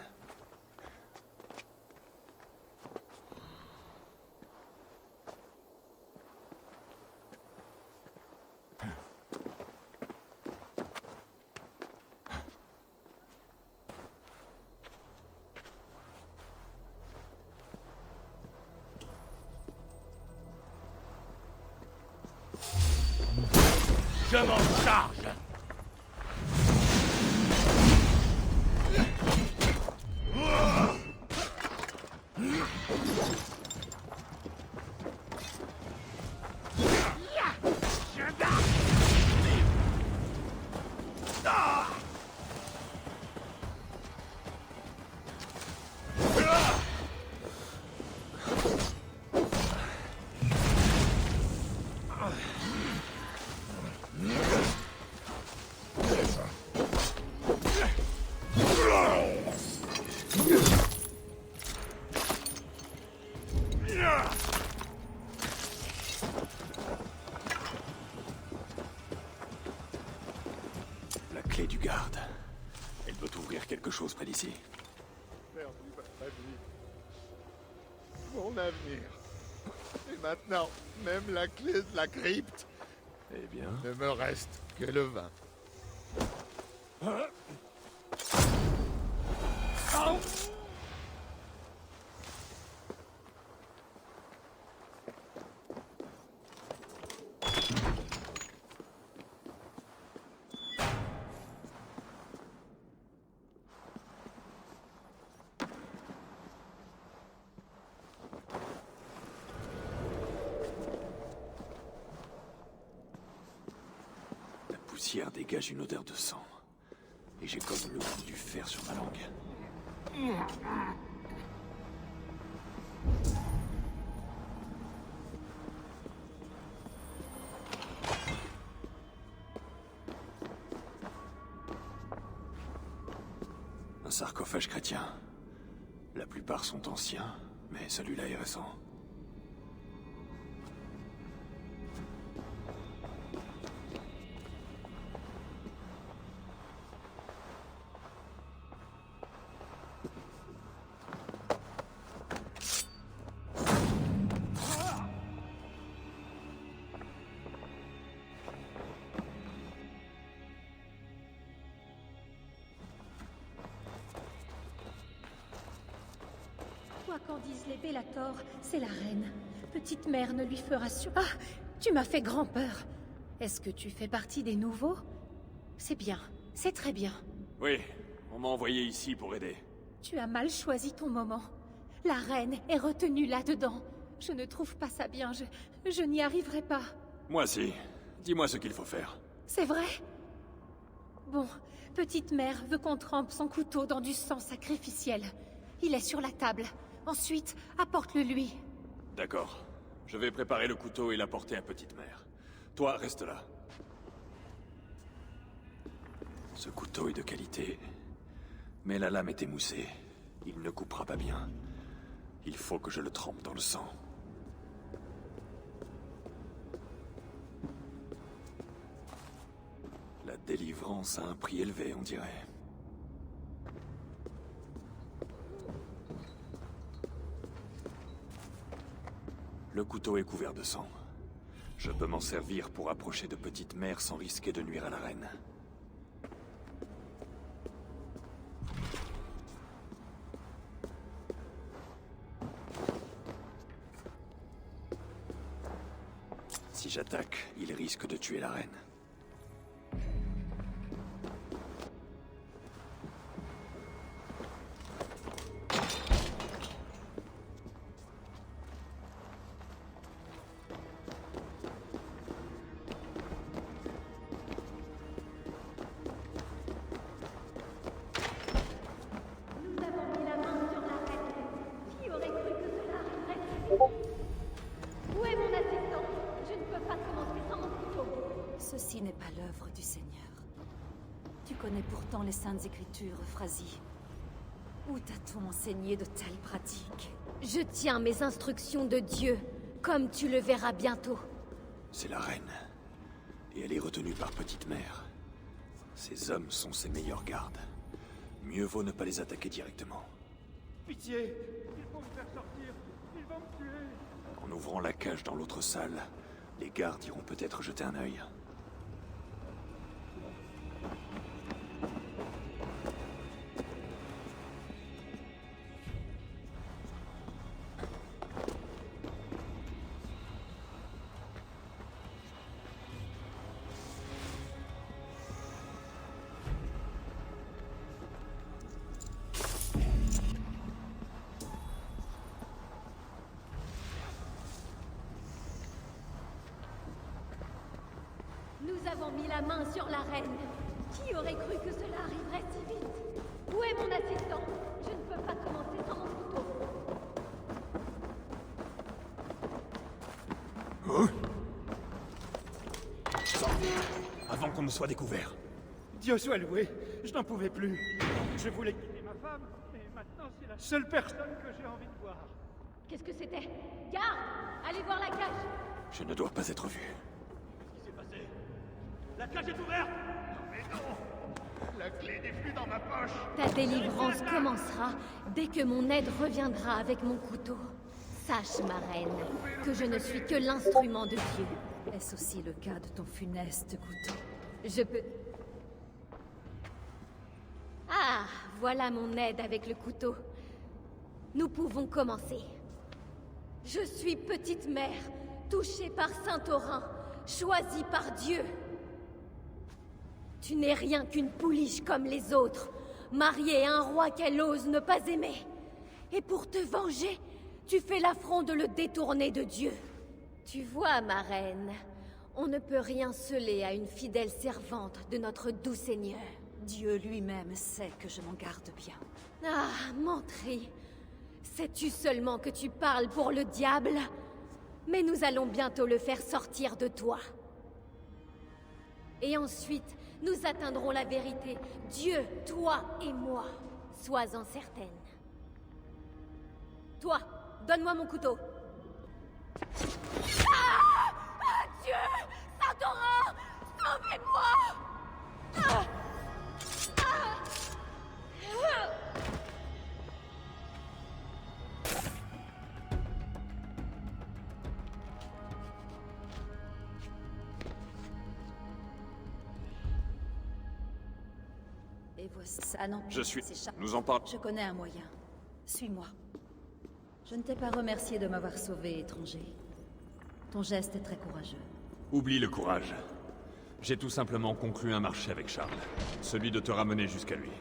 Je m'en charge. La clé du garde. Elle peut ouvrir quelque chose près d'ici. Perdu ma vie. Mon avenir. Et maintenant, même la clé de la crypte. Eh bien... Ne me reste que le vin. La poussière dégage une odeur de sang. Et j'ai comme le goût du fer sur ma langue. Un sarcophage chrétien. La plupart sont anciens, mais celui-là est récent. Quoi qu'en disent les Bellator, c'est la reine. Petite mère ne lui fera Ah, tu m'as fait grand peur. Est-ce que tu fais partie des nouveaux? C'est bien, c'est très bien. Oui, on m'a envoyé ici pour aider. Tu as mal choisi ton moment. La reine est retenue là-dedans. Je ne trouve pas ça bien, je n'y arriverai pas. Moi si. Dis-moi ce qu'il faut faire. C'est vrai? Bon, petite mère veut qu'on trempe son couteau dans du sang sacrificiel. Il est sur la table. Ensuite, apporte-le lui. D'accord. Je vais préparer le couteau et l'apporter à petite mère. Toi, reste là. Ce couteau est de qualité. Mais la lame est émoussée. Il ne coupera pas bien. Il faut que je le trempe dans le sang. La délivrance a un prix élevé, on dirait. Le couteau est couvert de sang. Je peux m'en servir pour approcher de petite mère sans risquer de nuire à la reine. Si j'attaque, il risque de tuer la reine. Ceci n'est pas l'œuvre du Seigneur. Tu connais pourtant les Saintes Écritures, Phrasie. Où t'a-t-on enseigné de telles pratiques? Je tiens mes instructions de Dieu, comme tu le verras bientôt. C'est la reine. Et elle est retenue par Petite Mère. Ces hommes sont ses meilleurs gardes. Mieux vaut ne pas les attaquer directement. Pitié, il faut me faire sortir. Ils vont me tuer. En ouvrant la cage dans l'autre salle, les gardes iront peut-être jeter un œil. Nous avons mis la main sur la reine. Qui aurait cru que cela arriverait si vite? Où est mon assistant? Je ne peux pas commencer sans mon couteau. Sortez, avant qu'on ne soit découvert. Dieu soit loué, je n'en pouvais plus. Je voulais quitter ma femme, mais maintenant c'est la seule personne que j'ai envie de voir. Qu'est-ce que c'était? Garde! Allez voir la cage! Je ne dois pas être vu. Qu'est-ce qui s'est passé? La cage est ouverte! Mais non! La clé n'est plus dans ma poche! Ta délivrance commencera dès que mon aide reviendra avec mon couteau. Sache, ma reine, que je ne suis que l'instrument de Dieu. Est-ce aussi le cas de ton funeste couteau? Je peux... Ah, voilà mon aide avec le couteau. Nous pouvons commencer. Je suis Petite Mère, touchée par Saint-Aurin, choisie par Dieu. Tu n'es rien qu'une pouliche comme les autres, mariée à un roi qu'elle ose ne pas aimer. Et pour te venger, tu fais l'affront de le détourner de Dieu. Tu vois, ma reine, on ne peut rien sceller à une fidèle servante de notre doux Seigneur. Dieu lui-même sait que je m'en garde bien. Ah, menterie. Sais-tu seulement que tu parles pour le diable? Mais nous allons bientôt le faire sortir de toi. Et ensuite, nous atteindrons la vérité. Dieu, toi et moi. Sois-en certaine. Toi, donne-moi mon couteau. Ah! Ah, Dieu! Saint-Aurin! Sauvez-moi! Ah! Ah! Ah! Et voici ça, non. Je suis... c'est Charles. Nous en parlons. Je connais un moyen. Suis-moi. Je ne t'ai pas remercié de m'avoir sauvé, étranger. Ton geste est très courageux. Oublie le courage. J'ai tout simplement conclu un marché avec Charles. Celui de te ramener jusqu'à lui.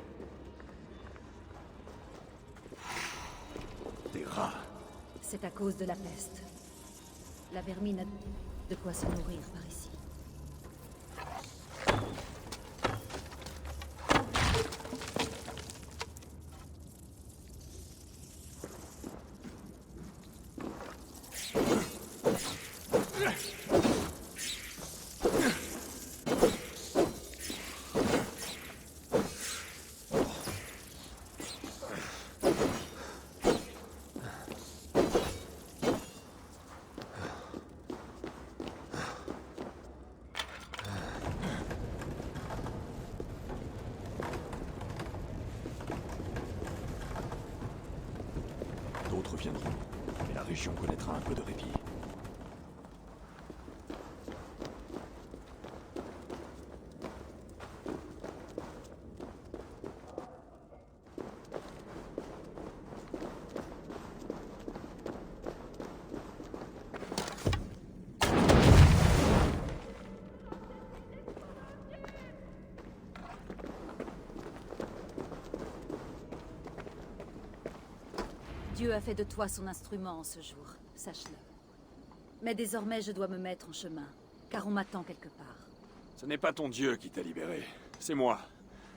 Des rats. C'est à cause de la peste. La vermine a de quoi se nourrir par ici. D'autres viendront, et la région connaîtra un peu de répit. Dieu a fait de toi son instrument en ce jour, sache-le. Mais désormais, je dois me mettre en chemin, car on m'attend quelque part. Ce n'est pas ton Dieu qui t'a libéré, c'est moi.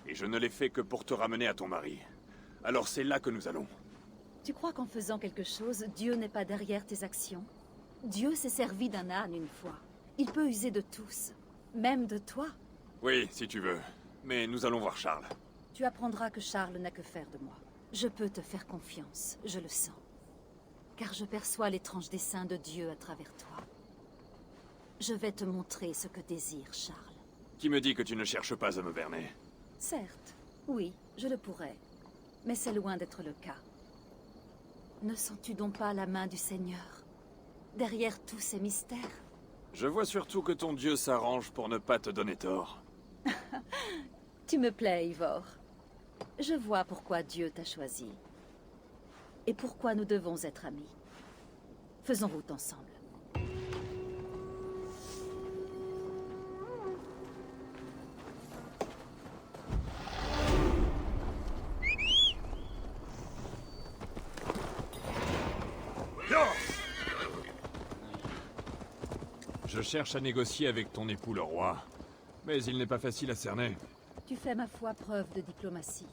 Et je ne l'ai fait que pour te ramener à ton mari. Alors c'est là que nous allons. Tu crois qu'en faisant quelque chose, Dieu n'est pas derrière tes actions? Dieu s'est servi d'un âne une fois. Il peut user de tous, même de toi. Oui, si tu veux. Mais nous allons voir Charles. Tu apprendras que Charles n'a que faire de moi. Je peux te faire confiance, je le sens. Car je perçois l'étrange dessein de Dieu à travers toi. Je vais te montrer ce que désire Charles. Qui me dit que tu ne cherches pas à me berner? Certes, oui, je le pourrais. Mais c'est loin d'être le cas. Ne sens-tu donc pas la main du Seigneur derrière tous ces mystères? Je vois surtout que ton dieu s'arrange pour ne pas te donner tort. Tu me plais, Eivor. Je vois pourquoi Dieu t'a choisi. Et pourquoi nous devons être amis. Faisons route ensemble. Je cherche à négocier avec ton époux le roi, mais il n'est pas facile à cerner. Tu fais ma foi preuve de diplomatie.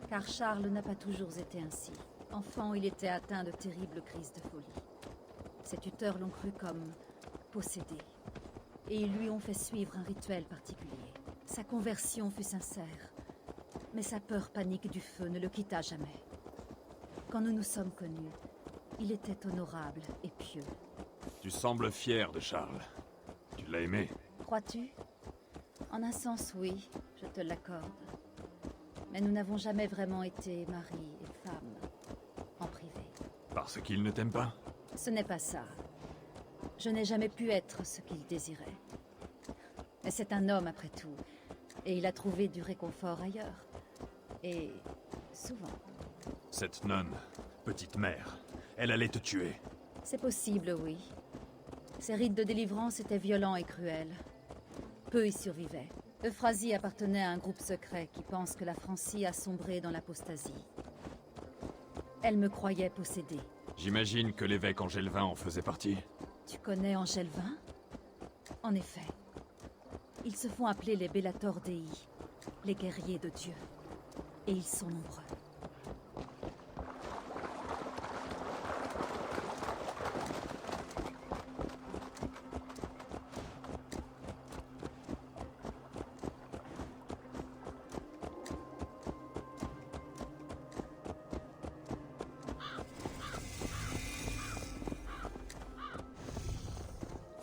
Car Charles n'a pas toujours été ainsi. Enfant, il était atteint de terribles crises de folie. Ses tuteurs l'ont cru comme possédé. Et ils lui ont fait suivre un rituel particulier. Sa conversion fut sincère. Mais sa peur panique du feu ne le quitta jamais. Quand nous nous sommes connus, il était honorable et pieux. Tu sembles fier de Charles. Tu l'as aimé. Crois-tu? En un sens, oui, je te l'accorde. Mais nous n'avons jamais vraiment été mari et femme, en privé. Parce qu'il ne t'aime pas? Ce n'est pas ça. Je n'ai jamais pu être ce qu'il désirait. Mais c'est un homme après tout, et il a trouvé du réconfort ailleurs. Et souvent. Cette nonne, petite mère, elle allait te tuer. C'est possible, oui. Ses rites de délivrance étaient violents et cruels. Peu y survivaient. Euphrasie appartenait à un groupe secret qui pense que la Francie a sombré dans l'apostasie. Elle me croyait possédée. J'imagine que l'évêque Angélevin en faisait partie. Tu connais Angélevin? En effet. Ils se font appeler les Bellator Dei, les guerriers de Dieu. Et ils sont nombreux.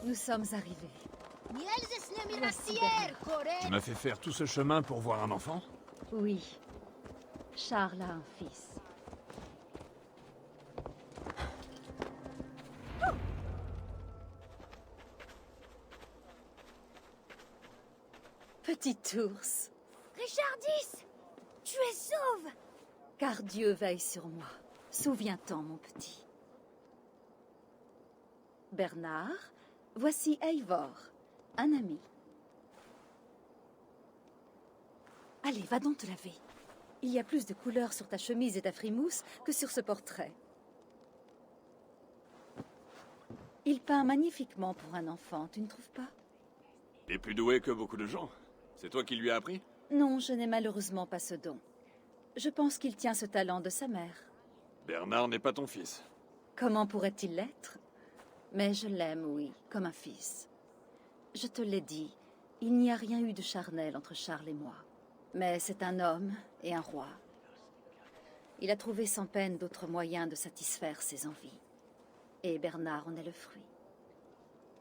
Nous sommes arrivés. Tu m'as fait faire tout ce chemin pour voir un enfant? Oui. Charles a un fils. Petit ours. Richardis, tu es sauve! Car Dieu veille sur moi. Souviens-t'en, mon petit. Bernard, voici Eivor, un ami. Allez, va donc te laver. Il y a plus de couleurs sur ta chemise et ta frimousse que sur ce portrait. Il peint magnifiquement pour un enfant, tu ne trouves pas? Il est plus doué que beaucoup de gens. C'est toi qui lui as appris? Non, je n'ai malheureusement pas ce don. Je pense qu'il tient ce talent de sa mère. Bernard n'est pas ton fils. Comment pourrait-il l'être? Mais je l'aime, oui, comme un fils. Je te l'ai dit, il n'y a rien eu de charnel entre Charles et moi. Mais c'est un homme et un roi. Il a trouvé sans peine d'autres moyens de satisfaire ses envies. Et Bernard en est le fruit.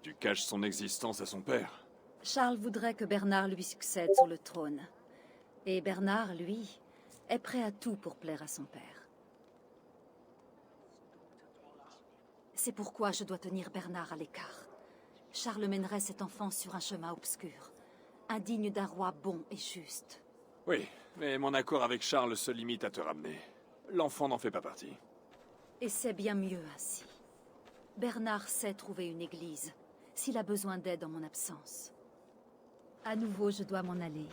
Tu caches son existence à son père. Charles voudrait que Bernard lui succède sur le trône. Et Bernard, lui, est prêt à tout pour plaire à son père. C'est pourquoi je dois tenir Bernard à l'écart. Charles mènerait cet enfant sur un chemin obscur, indigne d'un roi bon et juste. Oui, mais mon accord avec Charles se limite à te ramener. L'enfant n'en fait pas partie. Et c'est bien mieux ainsi. Bernard sait trouver une église, s'il a besoin d'aide en mon absence. À nouveau, je dois m'en aller.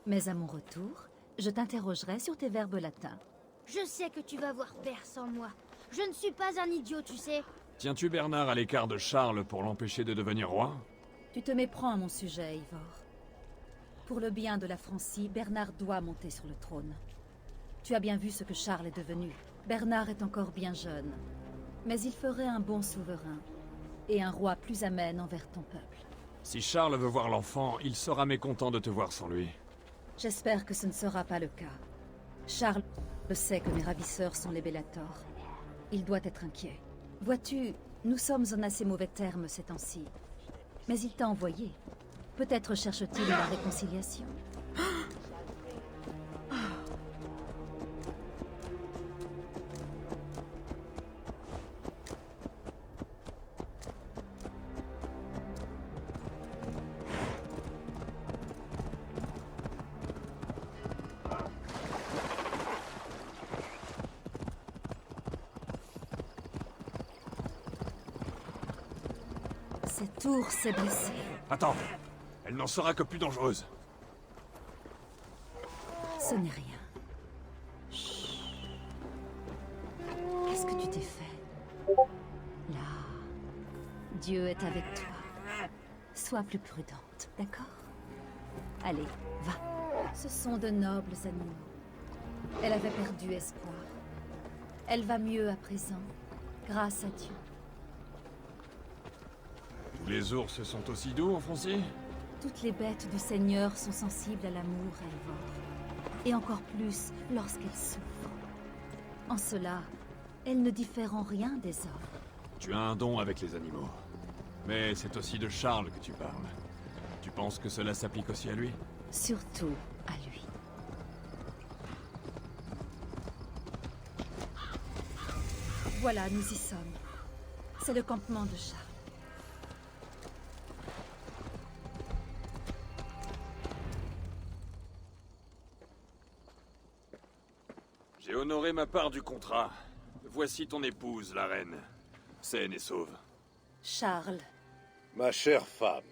Mais à mon retour, je t'interrogerai sur tes verbes latins. Je sais que tu vas voir père sans moi. Je ne suis pas un idiot, tu sais. Tiens-tu Bernard à l'écart de Charles pour l'empêcher de devenir roi? Tu te méprends à mon sujet, Eivor. Pour le bien de la Francie, Bernard doit monter sur le trône. Tu as bien vu ce que Charles est devenu. Bernard est encore bien jeune. Mais il ferait un bon souverain. Et un roi plus amène envers ton peuple. Si Charles veut voir l'enfant, il sera mécontent de te voir sans lui. J'espère que ce ne sera pas le cas. Charles sait que mes ravisseurs sont les Bellator. Il doit être inquiet. Vois-tu, Nous sommes en assez mauvais termes ces temps-ci. Mais il t'a envoyé. Peut-être cherche-t-il la réconciliation. Cette tour s'est blessée. Attends, elle n'en sera que plus dangereuse. Ce n'est rien. Chut. Qu'est-ce que tu t'es fait? Là, Dieu est avec toi. Sois plus prudente, d'accord? Allez, va. Ce sont de nobles animaux. Elle avait perdu espoir. Elle va mieux à présent, grâce à Dieu. Tous les ours sont aussi doux en Francie? Toutes les bêtes du Seigneur sont sensibles à l'amour et au ventre. Et encore plus lorsqu'elles souffrent. En cela, elles ne diffèrent en rien des hommes. Tu as un don avec les animaux. Mais c'est aussi de Charles que tu parles. Tu penses que cela s'applique aussi à lui? Surtout à lui. Voilà, nous y sommes. C'est le campement de Charles. J'ai honoré ma part du contrat. Voici ton épouse, la reine. Saine et sauve. Charles. Ma chère femme,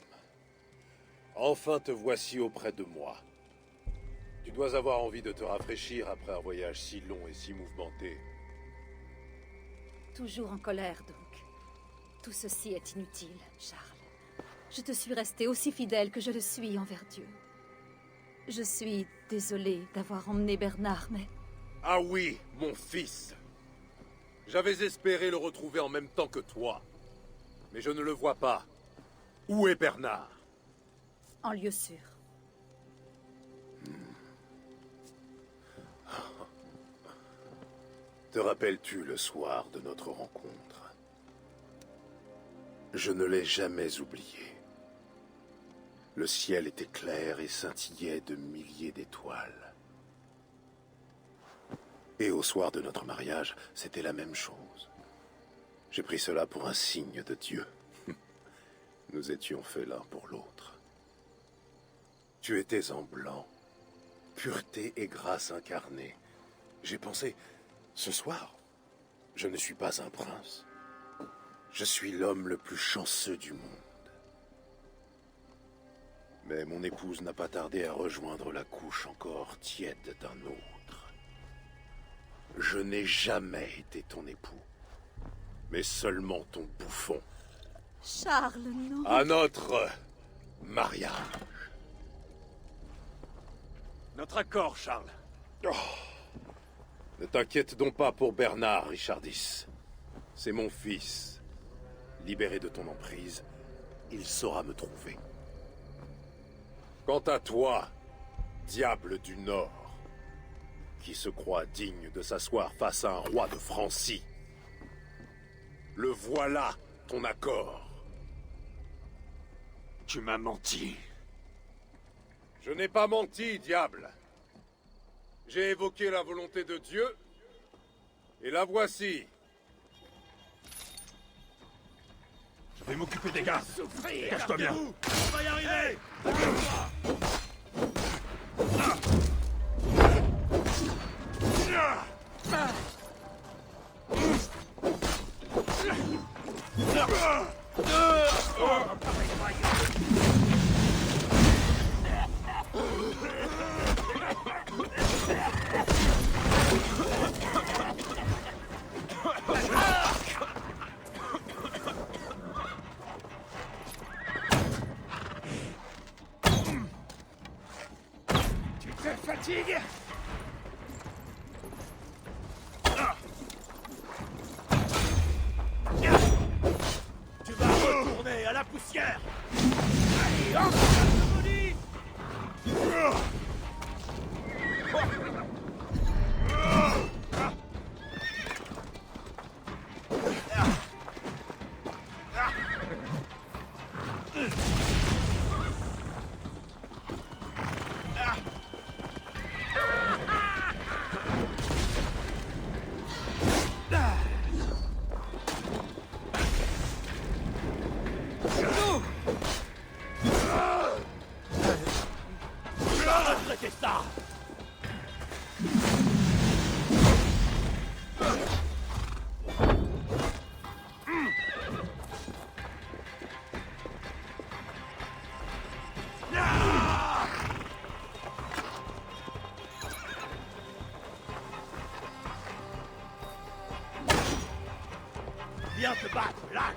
enfin te voici auprès de moi. Tu dois avoir envie de te rafraîchir après un voyage si long et si mouvementé. Toujours en colère, donc. Tout ceci est inutile, Charles. Je te suis resté aussi fidèle que je le suis envers Dieu. Je suis désolée d'avoir emmené Bernard, mais... Ah oui, mon fils. J'avais espéré le retrouver en même temps que toi. Mais je ne le vois pas. Où est Bernard? En lieu sûr. Te rappelles-tu le soir de notre rencontre? Je ne l'ai jamais oublié. Le ciel était clair et scintillait de milliers d'étoiles. Et au soir de notre mariage, c'était la même chose. J'ai pris cela pour un signe de Dieu. Nous étions faits l'un pour l'autre. Tu étais en blanc, pureté et grâce incarnée. J'ai pensé, ce soir, je ne suis pas un prince. Je suis l'homme le plus chanceux du monde. Mais mon épouse n'a pas tardé à rejoindre la couche encore tiède d'un autre. Je n'ai jamais été ton époux, mais seulement ton bouffon. Charles, non. À notre mariage. Notre accord, Charles. Oh. Ne t'inquiète donc pas pour Bernard, Richardis. C'est mon fils. Libéré de ton emprise, il saura me trouver. Quant à toi, diable du Nord, qui se croit digne de s'asseoir face à un roi de Francie, le voilà, ton accord. Tu m'as menti. Je n'ai pas menti, diable. J'ai évoqué la volonté de Dieu, et la voici. Je vais m'occuper des gars. Cache-toi bien. On va y arriver. Tu te fatigues? Tu vas retourner à la poussière. Allez, encore maudit. Retraitez ça! Viens te battre, lâche!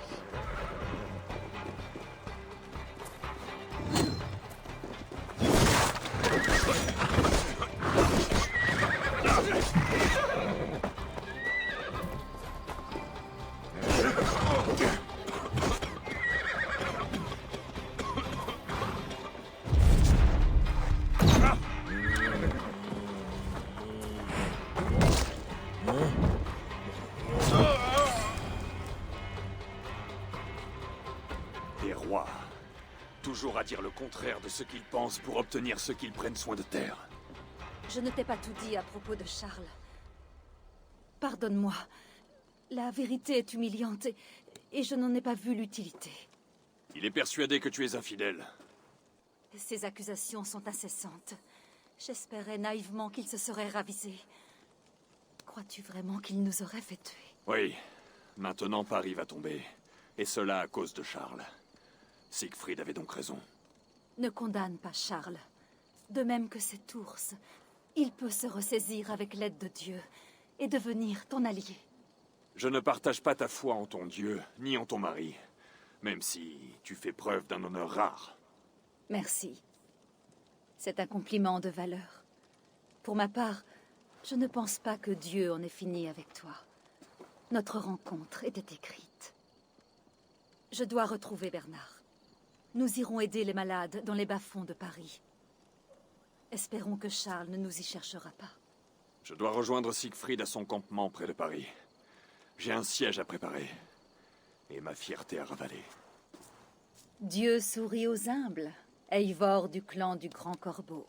Des rois. Toujours à dire le contraire de ce qu'ils pensent pour obtenir ce qu'ils prennent soin de terre. Je ne t'ai pas tout dit à propos de Charles. Pardonne-moi. La vérité est humiliante et je n'en ai pas vu l'utilité. Il est persuadé que tu es infidèle. Ces accusations sont incessantes. J'espérais naïvement qu'il se serait ravisé. Crois-tu vraiment qu'il nous aurait fait tuer? Oui. Maintenant Paris va tomber. Et cela à cause de Charles. Siegfried avait donc raison. Ne condamne pas Charles. De même que cet ours, il peut se ressaisir avec l'aide de Dieu et devenir ton allié. Je ne partage pas ta foi en ton Dieu, ni en ton mari. Même si tu fais preuve d'un honneur rare. Merci. C'est un compliment de valeur. Pour ma part, je ne pense pas que Dieu en ait fini avec toi. Notre rencontre était écrite. Je dois retrouver Bernard. Nous irons aider les malades dans les bas-fonds de Paris. Espérons que Charles ne nous y cherchera pas. Je dois rejoindre Siegfried à son campement près de Paris. J'ai un siège à préparer. Et ma fierté à ravaler. Dieu sourit aux humbles. Eivor du clan du Grand Corbeau.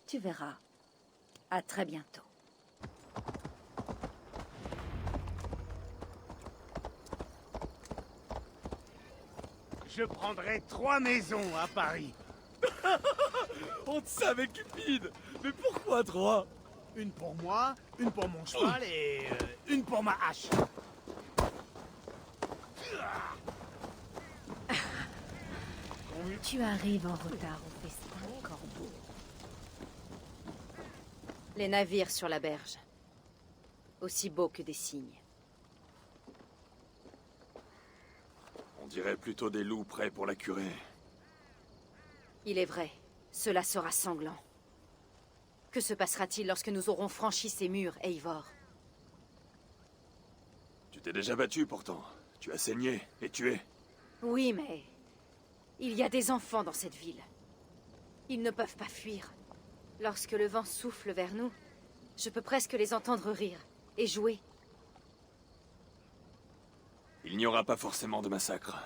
Tu verras. À très bientôt. Je prendrai 3 maisons à Paris. On te savait cupide! Mais pourquoi 3? Une pour moi, une pour mon cheval et une pour ma hache. Tu arrives en retard au festin, Corbeau. Les navires sur la berge. Aussi beaux que des cygnes. On dirait plutôt des loups prêts pour la curée. Il est vrai, cela sera sanglant. Que se passera-t-il lorsque nous aurons franchi ces murs, Eivor? Tu t'es déjà battu pourtant. Tu as saigné et tué. Oui, mais... il y a des enfants dans cette ville. Ils ne peuvent pas fuir. Lorsque le vent souffle vers nous, je peux presque les entendre rire et jouer. Il n'y aura pas forcément de massacre.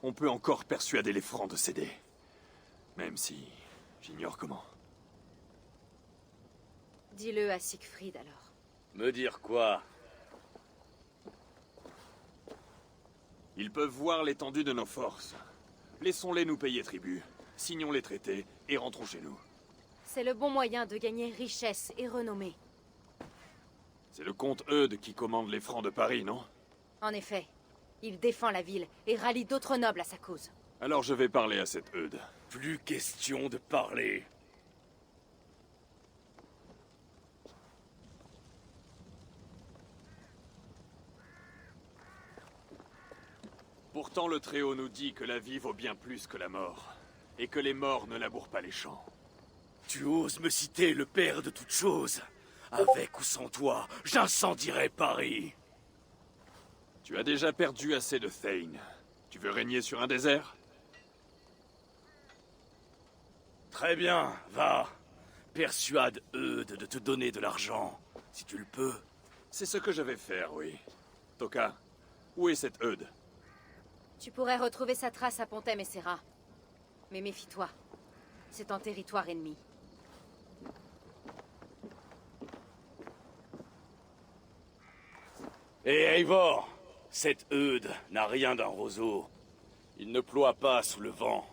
On peut encore persuader les Francs de céder. Même si... j'ignore comment. Dis-le à Siegfried alors. Me dire quoi? Ils peuvent voir l'étendue de nos forces. Laissons-les nous payer tribut, signons les traités et rentrons chez nous. C'est le bon moyen de gagner richesse et renommée. C'est le comte Eudes qui commande les Francs de Paris, non? En effet, il défend la ville et rallie d'autres nobles à sa cause. Alors je vais parler à cet Eudes. Plus question de parler. Pourtant le Très-Haut nous dit que la vie vaut bien plus que la mort, et que les morts ne labourent pas les champs. Tu oses me citer le père de toutes choses? Avec ou sans toi, j'incendierai Paris. Tu as déjà perdu assez de Thane. Tu veux régner sur un désert? Très bien, va. Persuade Eudes de te donner de l'argent, si tu le peux. C'est ce que je vais faire, oui. Toka, où est cet Eudes? Tu pourrais retrouver sa trace à Pontem et Serra. Mais méfie-toi, c'est en territoire ennemi. Et Eivor, cet Eudes n'a rien d'un roseau. Il ne ploie pas sous le vent.